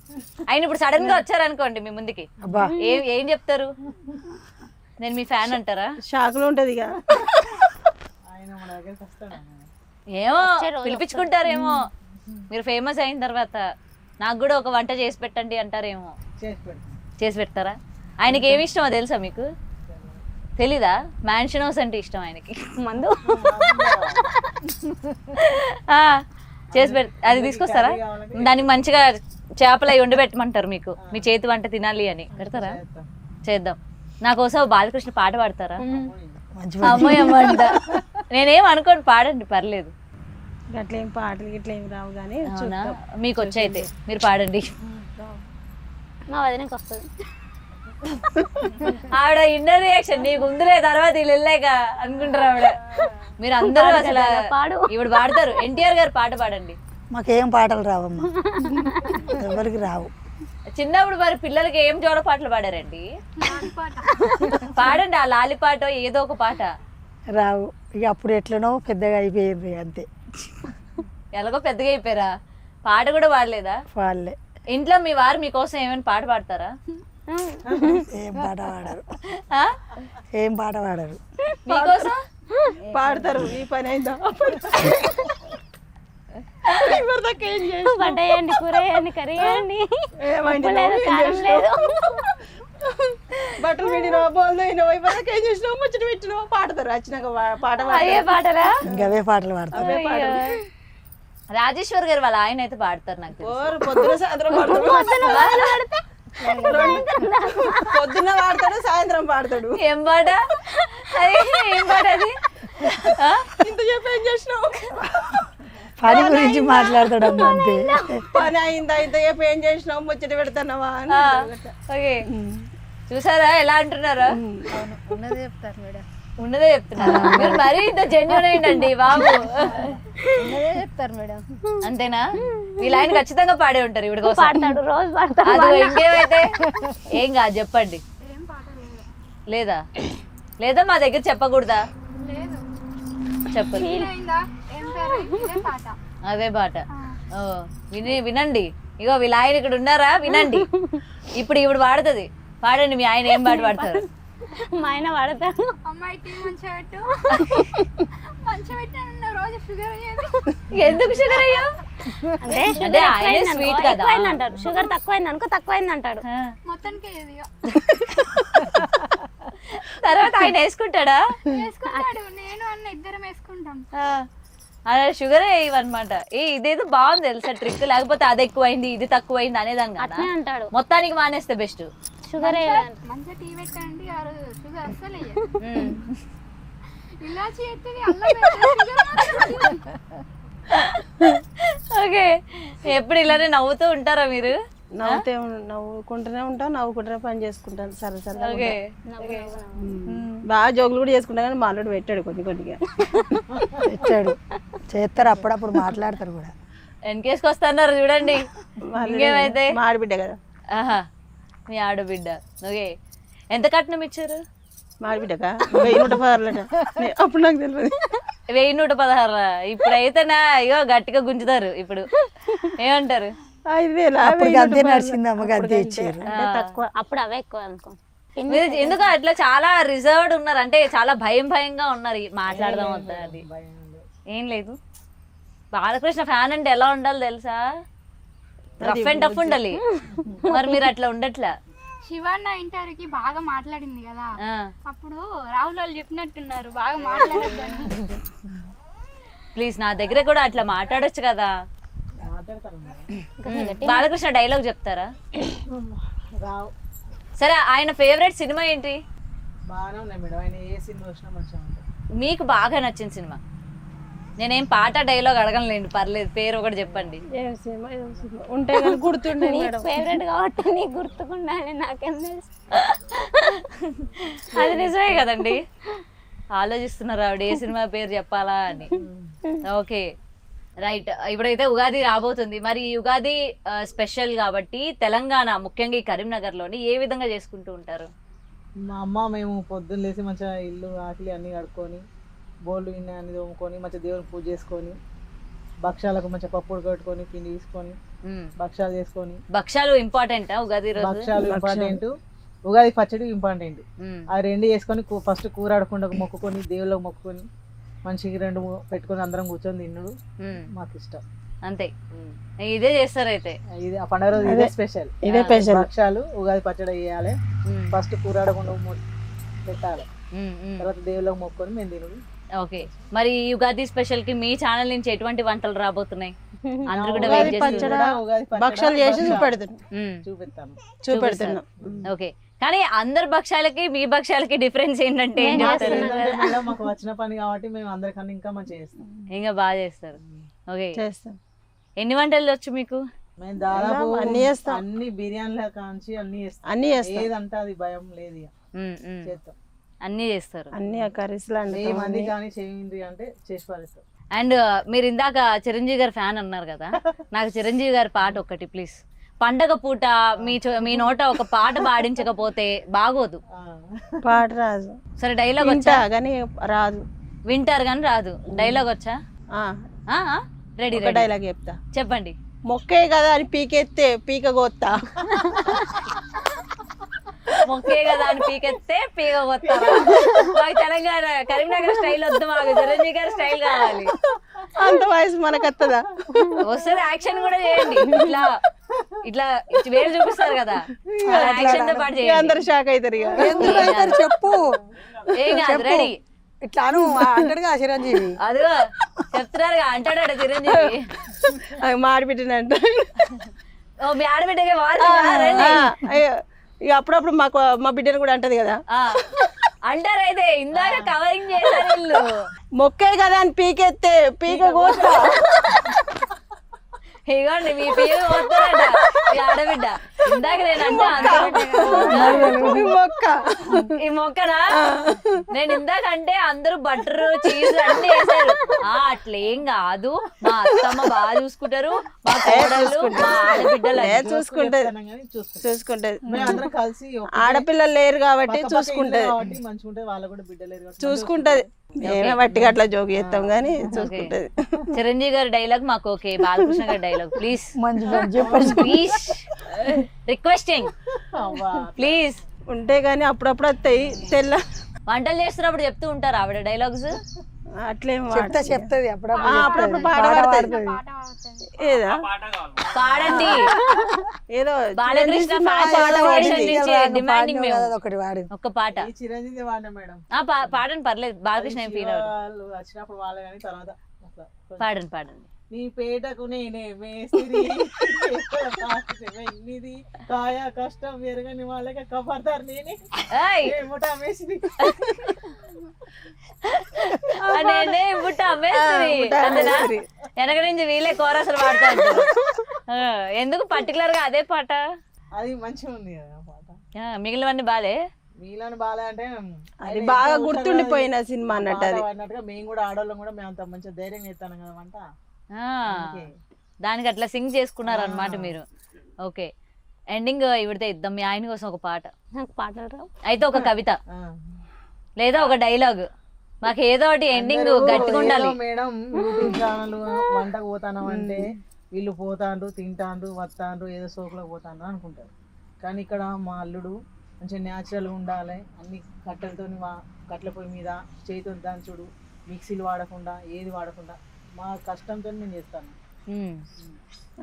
ఆయన ఇప్పుడు సడన్ గా వచ్చారనుకోండి మీ ముందుకి, ఏం చెప్తారు? నేను మీ ఫ్యాన్ అంటారా?
షాకులో ఉంటది ఇక.
ఏమో పిలిపించుకుంటారేమో, మీరు ఫేమస్ అయిన తర్వాత నాకు కూడా ఒక వంట చేసి పెట్టండి అంటారేమో. చేసి పెడతారా? ఆయనకి ఏమి ఇష్టమో తెలుసా మీకు? తెలీదా? మ్యాన్షన్ హౌస్ అంటే ఇష్టం ఆయనకి. మందు చేసి అది తీసుకొస్తారా? దానికి మంచిగా చేపలు అవి వండి పెట్టమంటారు మీకు, మీ చేతి వంట తినాలి అని. పెడతారా? చేద్దాం. నా కోసం బాలకృష్ణ పాట పాడతారా? అమ్మయ్యమ్మంట. నేనేం అనుకోండి, పాడండి, పర్లేదు.
అట్లేం పాటలు ఇట్లా ఏమి రావు కానీ.
అవునా? మీకు వచ్చైతే మీరు పాడండి.
మా వదినకి వస్తుంది.
ఆవిడ ఇన్నర్ రియాక్షన్ నీకు ఉందిలే, తర్వాత వీళ్ళు వెళ్ళాక అనుకుంటారు ఆవిడ. మీరు అందరూ అసలు ఇప్పుడు పాడతారు. ఎన్టీఆర్ గారు పాట పాడండి.
మాకేం పాటలు రావమ్మా, ఎవరికి రావు.
చిన్నప్పుడు మరి పిల్లలకి ఏం జోడ పాటలు పాడారండి? పాడండి, ఆ లాలి పాట ఏదో ఒక పాట.
రావు. ఇక అప్పుడు ఎట్లనో పెద్దగా అయిపోయింది అంతే.
ఎలాగో పెద్దగా అయిపోయారా? పాట కూడా పాడలేదా?
వాళ్ళే.
ఇంట్లో మీ వారు మీకోసం ఏమైనా పాట పాడతారా?
ఏం పాట పాడరు. ఏం పాట పాడరు.
మీకోసం
పాడతారు. ఈ పని అయిందా?
వంట చేయండి, కూర చేయండి, కర్రీ చేయండి, కారం లేదు,
బట్టలు పెట్టినావా, బోల్దు అయినావా, ఇవన్నీ ఏం చేసినావు, ముచ్చట పెట్టినావా, పాడతారు. వచ్చినాక పాట
పాటరా?
ఇంకా అవే పాటలు పాడతారు.
రాజేశ్వర్ గారు వాళ్ళ ఆయన అయితే పాడతారు నాకు తెలిసి.
పొద్దున సాయంత్రం పొద్దున్న పాడతాడు, సాయంత్రం పాడతాడు.
ఏం పాట? ఏం పాట అది?
ఇంత చెప్పి ఏం చేసినావు?
పని గురించి మాట్లాడతాడు అమ్మ అంతే.
పని అయిందా, ఇంత చెప్పి ఏం చేసినావు, ముచ్చట పెడతానవా అని.
ఓకే, చూసారా ఎలా అంటున్నారా?
ఉన్నదే చెప్తారు మేడం.
ఉన్నదే చెప్తున్నారు. మీరు మరీ ఇంత జెన్యూన్ అయ్యండి బాబు.
ఉన్నదే చెప్తారు మేడం.
అంతేనా? వీళ్ళు ఆయన ఖచ్చితంగా పాడే ఉంటారు ఇవిడ కోసం.
పాడతాడు, రోజు పాడతాడు.
అది ఇంకేమైతే ఏం కాదు, చెప్పండి. లేదా? లేదా మా దగ్గర చెప్పకూడదా? చెప్పండి.
ఏం పేరు? ఇదే పాట.
అదే పాట. ఓ, వినండి, ఇగో వీళ్ళ ఆయన ఇక్కడ ఉన్నారా, వినండి. ఇప్పుడు పాడుతుంది, పాడండి. మీ ఆయన ఏం పాట పాడతారు?
మా ఆయన వాడతాను.
అమ్మాయికి మంచిగా పెట్టు, మంచిగా పెట్టాను రోజు షుగర్ అయ్యేది.
ఎందుకు షుగర్ అయ్యా?
అంటే
అంటే
షుగర్
ఆయన స్వీట్ కదా.
అంటారు, షుగర్ తక్కువైంది అనుకో తక్కువైంది అంటాడు.
మొత్తానికి ఏది
తర్వాత ఆయన వేసుకుంటాడా?
వేసుకుంటాడు, నేను అన్న ఇద్దరం వేసుకుంటాం.
అలా షుగర్ ఇవన్నమాట. ఇదేదో బాగుంది తెలుసా ట్రిక్. లేకపోతే అది ఎక్కువైంది ఇది తక్కువైంది అనేదాన్ని కదా.
అట్నే అంటాడు.
మొత్తానికి మానేస్తే బెస్ట్.
షుగర్
మంచిగా టీ పెట్టండి, ఆ రోజు షుగర్ అస్సలు వేయదు. ఇలాచి ఎత్తుంది, అల్లం వేస్తుంది.
ఓకే, ఎప్పుడు ఇలానే నవ్వుతూ ఉంటారా మీరు?
నవ్వుకుంటూనే ఉంటాం, నవ్వుకుంటూనే పని చేసుకుంటాను. సరే సరే
ఓకే,
బాగా జోకులు కూడా చేసుకుంటా, కానీ మా అల్లుడు పెట్టాడు కొద్దిగా
పెట్టాడు, చేస్తారు అప్పుడప్పుడు మాట్లాడతారు కూడా.
ఎన్కేస్కి వస్తున్నారు చూడండి. ఇంకేమైతే
మా ఆడబిడ్డ కదా.
ఆహా, మీ ఆడబిడ్డ. ఓకే, ఎంత కట్నం ఇచ్చారు?
మా ఆడబిడ్డకా 1116 అప్పుడు నాకు తెలియదు.
1116. ఇప్పుడైతేనా ఇగో గట్టిగా గుంజుతారు. ఇప్పుడు ఏమంటారు?
5000.
అప్పుడు గద్దే నడిచిందమ్మ, గద్దే ఇచ్చారు.
తక్కువ, అప్పుడు అవే ఎక్కువ అనుకో.
మీరు ఎందుకు అట్లా చాలా రిజర్వ్డ్ ఉన్నారు? అంటే చాలా భయంగా ఉన్నారు, మాట్లాడదాం వద్దా అది. ఏం లేదు, బాలకృష్ణ ఫ్యాన్ అంటే ఎలా ఉండాలి తెలుసా? రఫ్ అండ్ టఫ్ ఉండాలి. మరి మీరు అట్లా ఉండట్లా.
శివన్న ఇంటర్వ్యూకి బాగా మాట్లాడింది కదా, అప్పుడు రాహుల్ వాళ్ళు చెప్పినట్టున్నారు బాగా మాట్లాడద్దని.
ప్లీజ్ నా దగ్గర కూడా అట్లా మాట్లాడొచ్చు కదా. బాలకృష్ణ డైలాగ్ చెప్తారా? సరే, ఆయన ఫేవరెట్ సినిమా ఏంటి?
బాగానే ఉన్నాయి మేడం, ఆయన ఏ సినిమా వచ్చినా మంచిగా ఉంటుంది.
మీకు బాగా నచ్చిన సినిమా? నేనేం పాట డైలాగ్ అడగలేండి, పర్లేదు, పేరు ఒకటి చెప్పండి.
ఉంటే గుర్తుండే.
ఫేవరెట్ కాబట్టి నీకు గుర్తుకుండాలి, నాకేం తెలుసు.
అది నిజమే కదండి. ఆలోచిస్తున్నారు ఆవిడ ఏ సినిమా పేరు చెప్పాలా అని. Okay, right. ఇప్పుడైతే ఉగాది రాబోతుంది. మరి ఈ ఉగాది స్పెషల్ కాబట్టి తెలంగాణ, ముఖ్యంగా ఈ కరీంనగర్లోని ఏ విధంగా చేసుకుంటూ ఉంటారు?
మా అమ్మ మేము పొద్దున్న లేసి మంచిగా ఇల్లు ఆకలి అన్నీ కడుక్కొని, బోళ్ళు గిన్నె అన్ని తోముకొని, మంచిగా దేవుని పూజ చేసుకొని, భక్షాలకు మంచిగా పప్పుడు కట్టుకొని, పిండి తీసుకొని భక్షాలు చేసుకొని.
భక్షాలు ఇంపార్టెంటా ఉగాది రోజు?
భక్షాలు ఇంపార్టెంట్, ఉగాది పచ్చడి ఇంపార్టెంట్. అవి రెండు చేసుకొని ఫస్ట్ కూర ఆడకుండా మొక్కుకొని, దేవుళ్ళకి మొక్కుకొని, మంచిగా 2 పెట్టుకొని అందరం కూర్చొని తిన్నుడు మాకు ఇష్టం.
అంతే, ఇదే చేస్తారు అయితే.
ఇది ఆ పండుగ రోజు ఇదే స్పెషల్. భక్షాలు, ఉగాది పచ్చడి వేయాలి, ఫస్ట్ కూర ఆడకుండా పెట్టాలి, తర్వాత దేవుళ్ళకి మొక్కుకొని మేము తినుడు.
ఓకే, మరి ఈ ఉగాది స్పెషల్ కి మీ ఛానల్ నుంచి ఎటువంటి వంటలు రాబోతున్నాయి? అందరూ కూడా వెయిట్ చేస్తున్నారు.
భక్షాలు చేసి చూపెడతాను.
ఓకే, కానీ అందరి భక్షాలకి మీ భక్షాలకి డిఫరెన్స్ ఏంటంటే ఏం చెప్తారు?
మేడం మాకు వచ్చిన పని కాబట్టి మేము అందరికన్నా ఇంకా మంచిగా చేస్తాం,
ఇంకా బాగా చేస్తారు. ఓకే,
చేస్తాం.
ఎన్ని వంటలు వచ్చు మీకు?
మేము దాదాపు
అన్ని చేస్తాం,
అన్ని బిర్యానీల కాంచి అన్ని
అన్ని చేస్తాం.
ఏదంటే అది భయం లేదు, ఇక చేస్తాం,
అన్ని చేస్తారు.
అన్ని కర్రీస్
మంది కానీ చేయండి అంటే చేసి పారేస్తాం.
అండ్ మీరు ఇందాక చిరంజీవి గారి ఫ్యాన్ అన్నారు కదా, నాకు చిరంజీవి గారి పాట ఒకటి ప్లీజ్. పండగ పూట మీ నోట ఒక పాట పాడించకపోతే బాగోదు.
పాట రాదు.
సరే, డైలాగ్ వచ్చా?
కానీ రాదు.
వింటారు కానీ రాదు. డైలాగ్ వచ్చా? రెడీ,
డైలాగ్ చెప్తా,
చెప్పండి.
మొక్కే కదా అని పీకెత్తే పీక కోత్తా.
మొక్కే కదా అని పీకెత్తే పీక కొత్తారా? మాకు తెలంగాణ కరీంనగర్ స్టైల్ వద్దు, మాకు చిరంజీవి గారి స్టైల్ కావాలి.
అంత వయసు మనకు వస్తుందా?
వస్తుంది, యాక్షన్ కూడా చేయండి. ఇట్లా ఇట్లా వేలు చూపిస్తారు కదా, యాక్షన్ తో పాటు చేయండి.
అందరు షాక్ అవుతారు.
చెప్పు,
ఏం కాదు, రెడీ.
ఇట్లా అంటాడుగా చిరంజీవి,
అదిగో చెప్తున్నారు అంటాడు చిరంజీవి.
మాడిబిడ్డనంట.
ఓ, మీ ఆడబిడ్డగా
ఇక అప్పుడప్పుడు మా బిడ్డను కూడా అంటది కదా.
అంటారు అయితే, ఇందాక కవరింగ్ చేశారు వీళ్ళు.
మొక్కే కదా అని పీకెత్తే పీక కోస్తా.
ఇగోండి, మీ పీక పోతారంట మీ ఆడబిడ్డ. ఇందాక నేనంటే అందరూ
మొక్క
ఈ మొక్కనా నేను ఇందాక అంటే అందరూ బటర్ చీజ్ అన్ని వేసారు. అట్లేం కాదు, మా అత్తమ్మ బాగా చూసుకుంటారు, మా కోడళ్ళు మా ఆడబిడ్డలు
చూసుకుంటది
కానీ
చూసుకుంటది.
మేము అందరం కలిసి
ఆడపిల్లలు లేరు కాబట్టి చూసుకుంటది
మంచిగా ఉంటే వాళ్ళు కూడా బిడ్డలు లేరు కాబట్టి
చూసుకుంటది. మేమే బట్టిగా అట్లా జోగి చేస్తాం కానీ చూసుకుంటది.
చిరంజీవి గారి డైలాగ్ మాకు ఓకే, బాలకృష్ణ గారి డైలాగ్ ప్లీజ్ ప్లీజ్ రిక్వెస్టింగ్
అవ్వా.
ప్లీజ్.
ఉంటే గానీ అప్పుడప్పుడు వస్తాయి తెల్ల
వంటలు చేస్తున్నప్పుడు చెప్తూ ఉంటారు ఆవిడ డైలాగ్స్.
అట్లేం
చెప్తుంది
అప్పుడప్పుడు పాట పాడుతుంది. ఏదా
పాడండి.
ఏదో
బాలకృష్ణ fans association నుంచి demanding మేము
ఒకటి వాడి
ఒక్క పాట.
ఈ చిరంజీవి వాడినా మేడం
పాడండి పర్లేదు, బాలకృష్ణ ఏం ఫీల్ అవ్వడు.
వాళ్ళు వచ్చినప్పుడు వాళ్ళే కానీ తర్వాత అట్లా.
పాడండి పాడండి.
నీ పేటకు నేనే మేస్త్రి ఎన్నిది కాయ కష్టం ఎరగని వాళ్ళకి కబర్దార్ నేనే
ఏయ్
ఏముటా మేస్త్రి.
నేనే బుట్ట అమ్మేస్తుంది అంతేనా? వెనక నుంచి వీళ్ళే కోరసలు పాడుతా ఉంటారు. ఎందుకు పర్టికులర్ గా అదే పాట?
అది మంచిగా ఉంది కదా ఆ పాట.
మిగిలినవన్నీ బాలే.
మీలని బాలే అంటే
అది బాగా గుర్తుండిపోయిన సినిమా అన్నట్టు. అది
అన్నట్టుగా మేము కూడా ఆడవాళ్ళం కూడా మేము అంత మంచిగా ధైర్యం చేస్తాను కదా వంట.
దానికి అట్లా సింగ్ చేసుకున్నారు అన్నమాట మీరు. ఓకే, ఎండింగ్ ఇవిడితే ఇద్దాం మీ ఆయన కోసం ఒక పాట.
నాకు పాటలు రావు.
అయితే ఒక కవిత లేదా ఒక డైలాగ్, మాకు ఏదో ఒకటి ఎండింగ్ గట్టిగా ఉండాలి.
మేడం యూట్యూబ్ ఛానల్ వంటకు పోతాను అంటే వీళ్ళు పోతాండ్రు తింటాండ్రు వస్తాండ్రు ఏదో సోకులకు పోతాండ్రు అనుకుంటారు. కానీ ఇక్కడ మా అల్లుడు మంచిగా న్యాచురల్గా ఉండాలి, అన్ని కట్టెలతో కట్టెల పొయ్యి మీద చేతితో దంచుడు, మిక్సీలు వాడకుండా ఏది వాడకుండా మా కష్టంతో నేను చేస్తాను.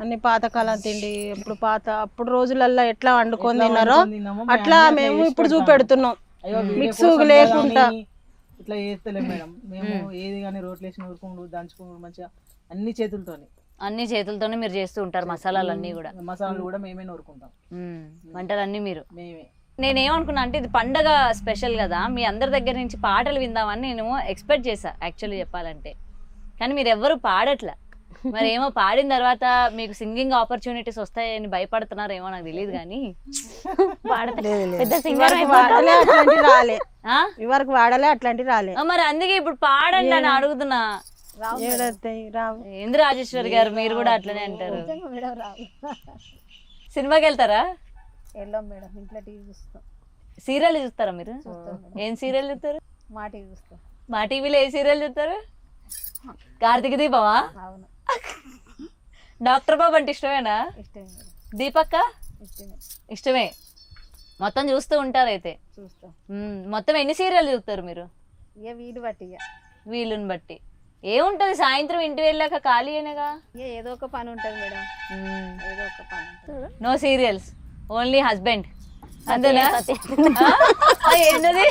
అన్ని పాతకాలం తిండి అప్పుడు రోజులల్లో ఎట్లా వండుకొని తిన్నారో అట్లా మేము ఇప్పుడు చూపెడుతున్నాం. మిక్స్ లేకుండా
ఇట్లా చేస్తలేం మేడం మేము. ఏది కానీ రోట్లు వేసి నూరుకుండు దంచుకుండు మంచిగా అన్ని చేతులతోనే మీరు చేస్తూ ఉంటారు. మసాలాలు అన్ని కూడా, మసాలాలు కూడా మేమే నూరుకుంటాం.
వంటలన్నీ మీరు
మేమే.
నేనేమనుకున్నా అంటే ఇది పండగ స్పెషల్ కదా, మీ అందరి దగ్గర నుంచి పాటలు విందామని నేను ఎక్స్పెక్ట్ చేశా యాక్చువల్లీ చెప్పాలంటే. కానీ మీరు ఎవ్వరు పాడట్లా. మరి ఏమో పాడిన తర్వాత మీకు సింగింగ్ ఆపర్చునిటీస్ వస్తాయని భయపడుతున్నారేమో నాకు తెలియదు. కానీ
పెద్ద సింగర్
వాడలే అట్లాంటివి రాలే.
మరి అందుకే ఇప్పుడు పాడండి అని అడుగుతున్నా. ఇంద్ర రాజేశ్వరి గారు మీరు కూడా అట్లనే అంటారు. సినిమాకి వెళ్తారా?
వెళ్ళాం మేడం, ఇంట్లో టీవీ చూస్తాం.
సీరియల్ చూస్తారా మీరు? ఏం సీరియల్ చూస్తారు?
మా టీవీ చూస్తాం.
మా టీవీలో ఏ సీరియల్ చూస్తారు? కార్తీక దీపమా?
అవును.
డాక్టర్ బాబు అంటే ఇష్టమేనా?
ఇష్టమే మేడం.
దీపక్క ఇష్టమే. మొత్తం చూస్తూ ఉంటారు అయితే.
చూస్తాం.
మొత్తం ఎన్ని సీరియల్ చూస్తారు మీరు?
ఇక వీలు బట్టి
వీలుని బట్టి. ఏముంటది సాయంత్రం ఇంటి వెళ్ళాక ఖాళీ అయినగా
ఏదో ఒక పని ఉంటుంది మేడం, ఏదో ఒక పని ఉంటుంది.
నో సీరియల్స్, ఓన్లీ హస్బెండ్ అంతేనా? ఏంటది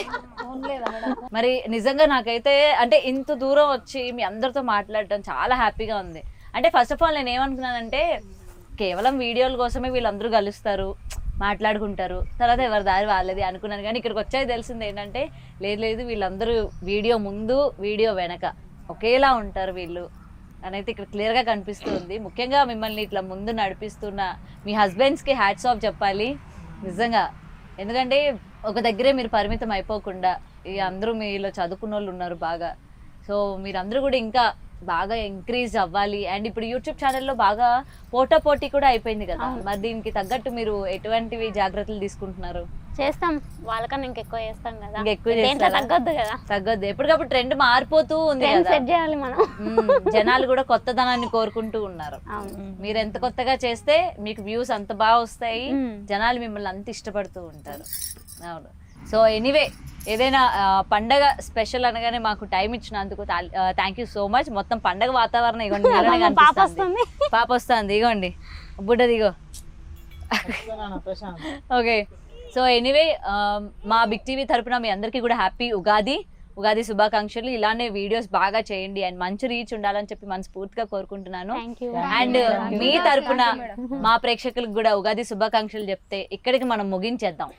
మరి? నిజంగా నాకైతే అంటే ఇంత దూరం వచ్చి మీ అందరితో మాట్లాడటం చాలా హ్యాపీగా ఉంది. అంటే ఫస్ట్ ఆఫ్ ఆల్ నేను ఏమనుకున్నానంటే కేవలం వీడియోల కోసమే వీళ్ళందరూ కలుస్తారు, మాట్లాడుకుంటారు, తర్వాత ఎవరి దారి వాళ్ళది అనుకున్నాను. కానీ ఇక్కడికి వచ్చాక తెలిసింది ఏంటంటే లేదు వీళ్ళందరూ వీడియో ముందు వీడియో వెనక ఒకేలా ఉంటారు వీళ్ళు అనేది ఇక్కడ క్లియర్గా కనిపిస్తుంది. ముఖ్యంగా మిమ్మల్ని ఇట్లా ముందు నడిపిస్తున్న మీ హస్బెండ్స్కి హ్యాట్స్ ఆఫ్ చెప్పాలి నిజంగా. ఎందుకంటే ఒక దగ్గరే మీరు పరిమితం అయిపోకుండా ఇక అందరూ మీలో చదువుకున్న వాళ్ళు ఉన్నారు బాగా. సో మీరందరూ కూడా ఇంకా బాగా ఎంకరేజ్ అవ్వాలి. అండ్ ఇప్పుడు యూట్యూబ్ ఛానల్లో బాగా పోటీ కూడా అయిపోయింది కదా, మరి దీనికి తగ్గట్టు మీరు ఎటువంటివి జాగ్రత్తలు తీసుకుంటున్నారు?
చేస్తాం, వాళ్ళకన్నా ఇంకెక్కువ చేస్తాం కదా.
ఇంకెక్కువ
తగ్గొద్దు కదా,
తగ్గొద్దు. ఎప్పటికప్పుడు ట్రెండ్ మారిపోతూ ఉంది కదా,
సెట్ చేయాలి మనం.
జనాలు కూడా కొత్తదనాన్ని కోరుకుంటూ ఉన్నారు. మీరు ఎంత కొత్తగా చేస్తే మీకు వ్యూస్ అంత బాగా వస్తాయి, జనాలు మిమ్మల్ని అంత ఇష్టపడుతూ ఉంటారు. అవును. సో ఎనీవే ఏదైనా పండగ స్పెషల్ అనగానే మాకు టైం ఇచ్చినందుకు థ్యాంక్ యూ సో మచ్. మొత్తం పండగ వాతావరణం ఇగోండి, పాప వస్తుంది ఇగోండి, బుడ్డ దిగో. ఓకే. సో ఎనీవే మా బిగ్ టీవీ తరపున మీ అందరికీ కూడా హ్యాపీ ఉగాది శుభాకాంక్షలు. ఇలానే వీడియోస్ బాగా చేయండి అండ్ మంచి రీచ్ ఉండాలని చెప్పి మనస్ఫూర్తిగా కోరుకుంటున్నాను. అండ్ మీ తరపున మా ప్రేక్షకులకు కూడా ఉగాది శుభాకాంక్షలు చెప్తే ఇక్కడికి మనం ముగించేద్దాం.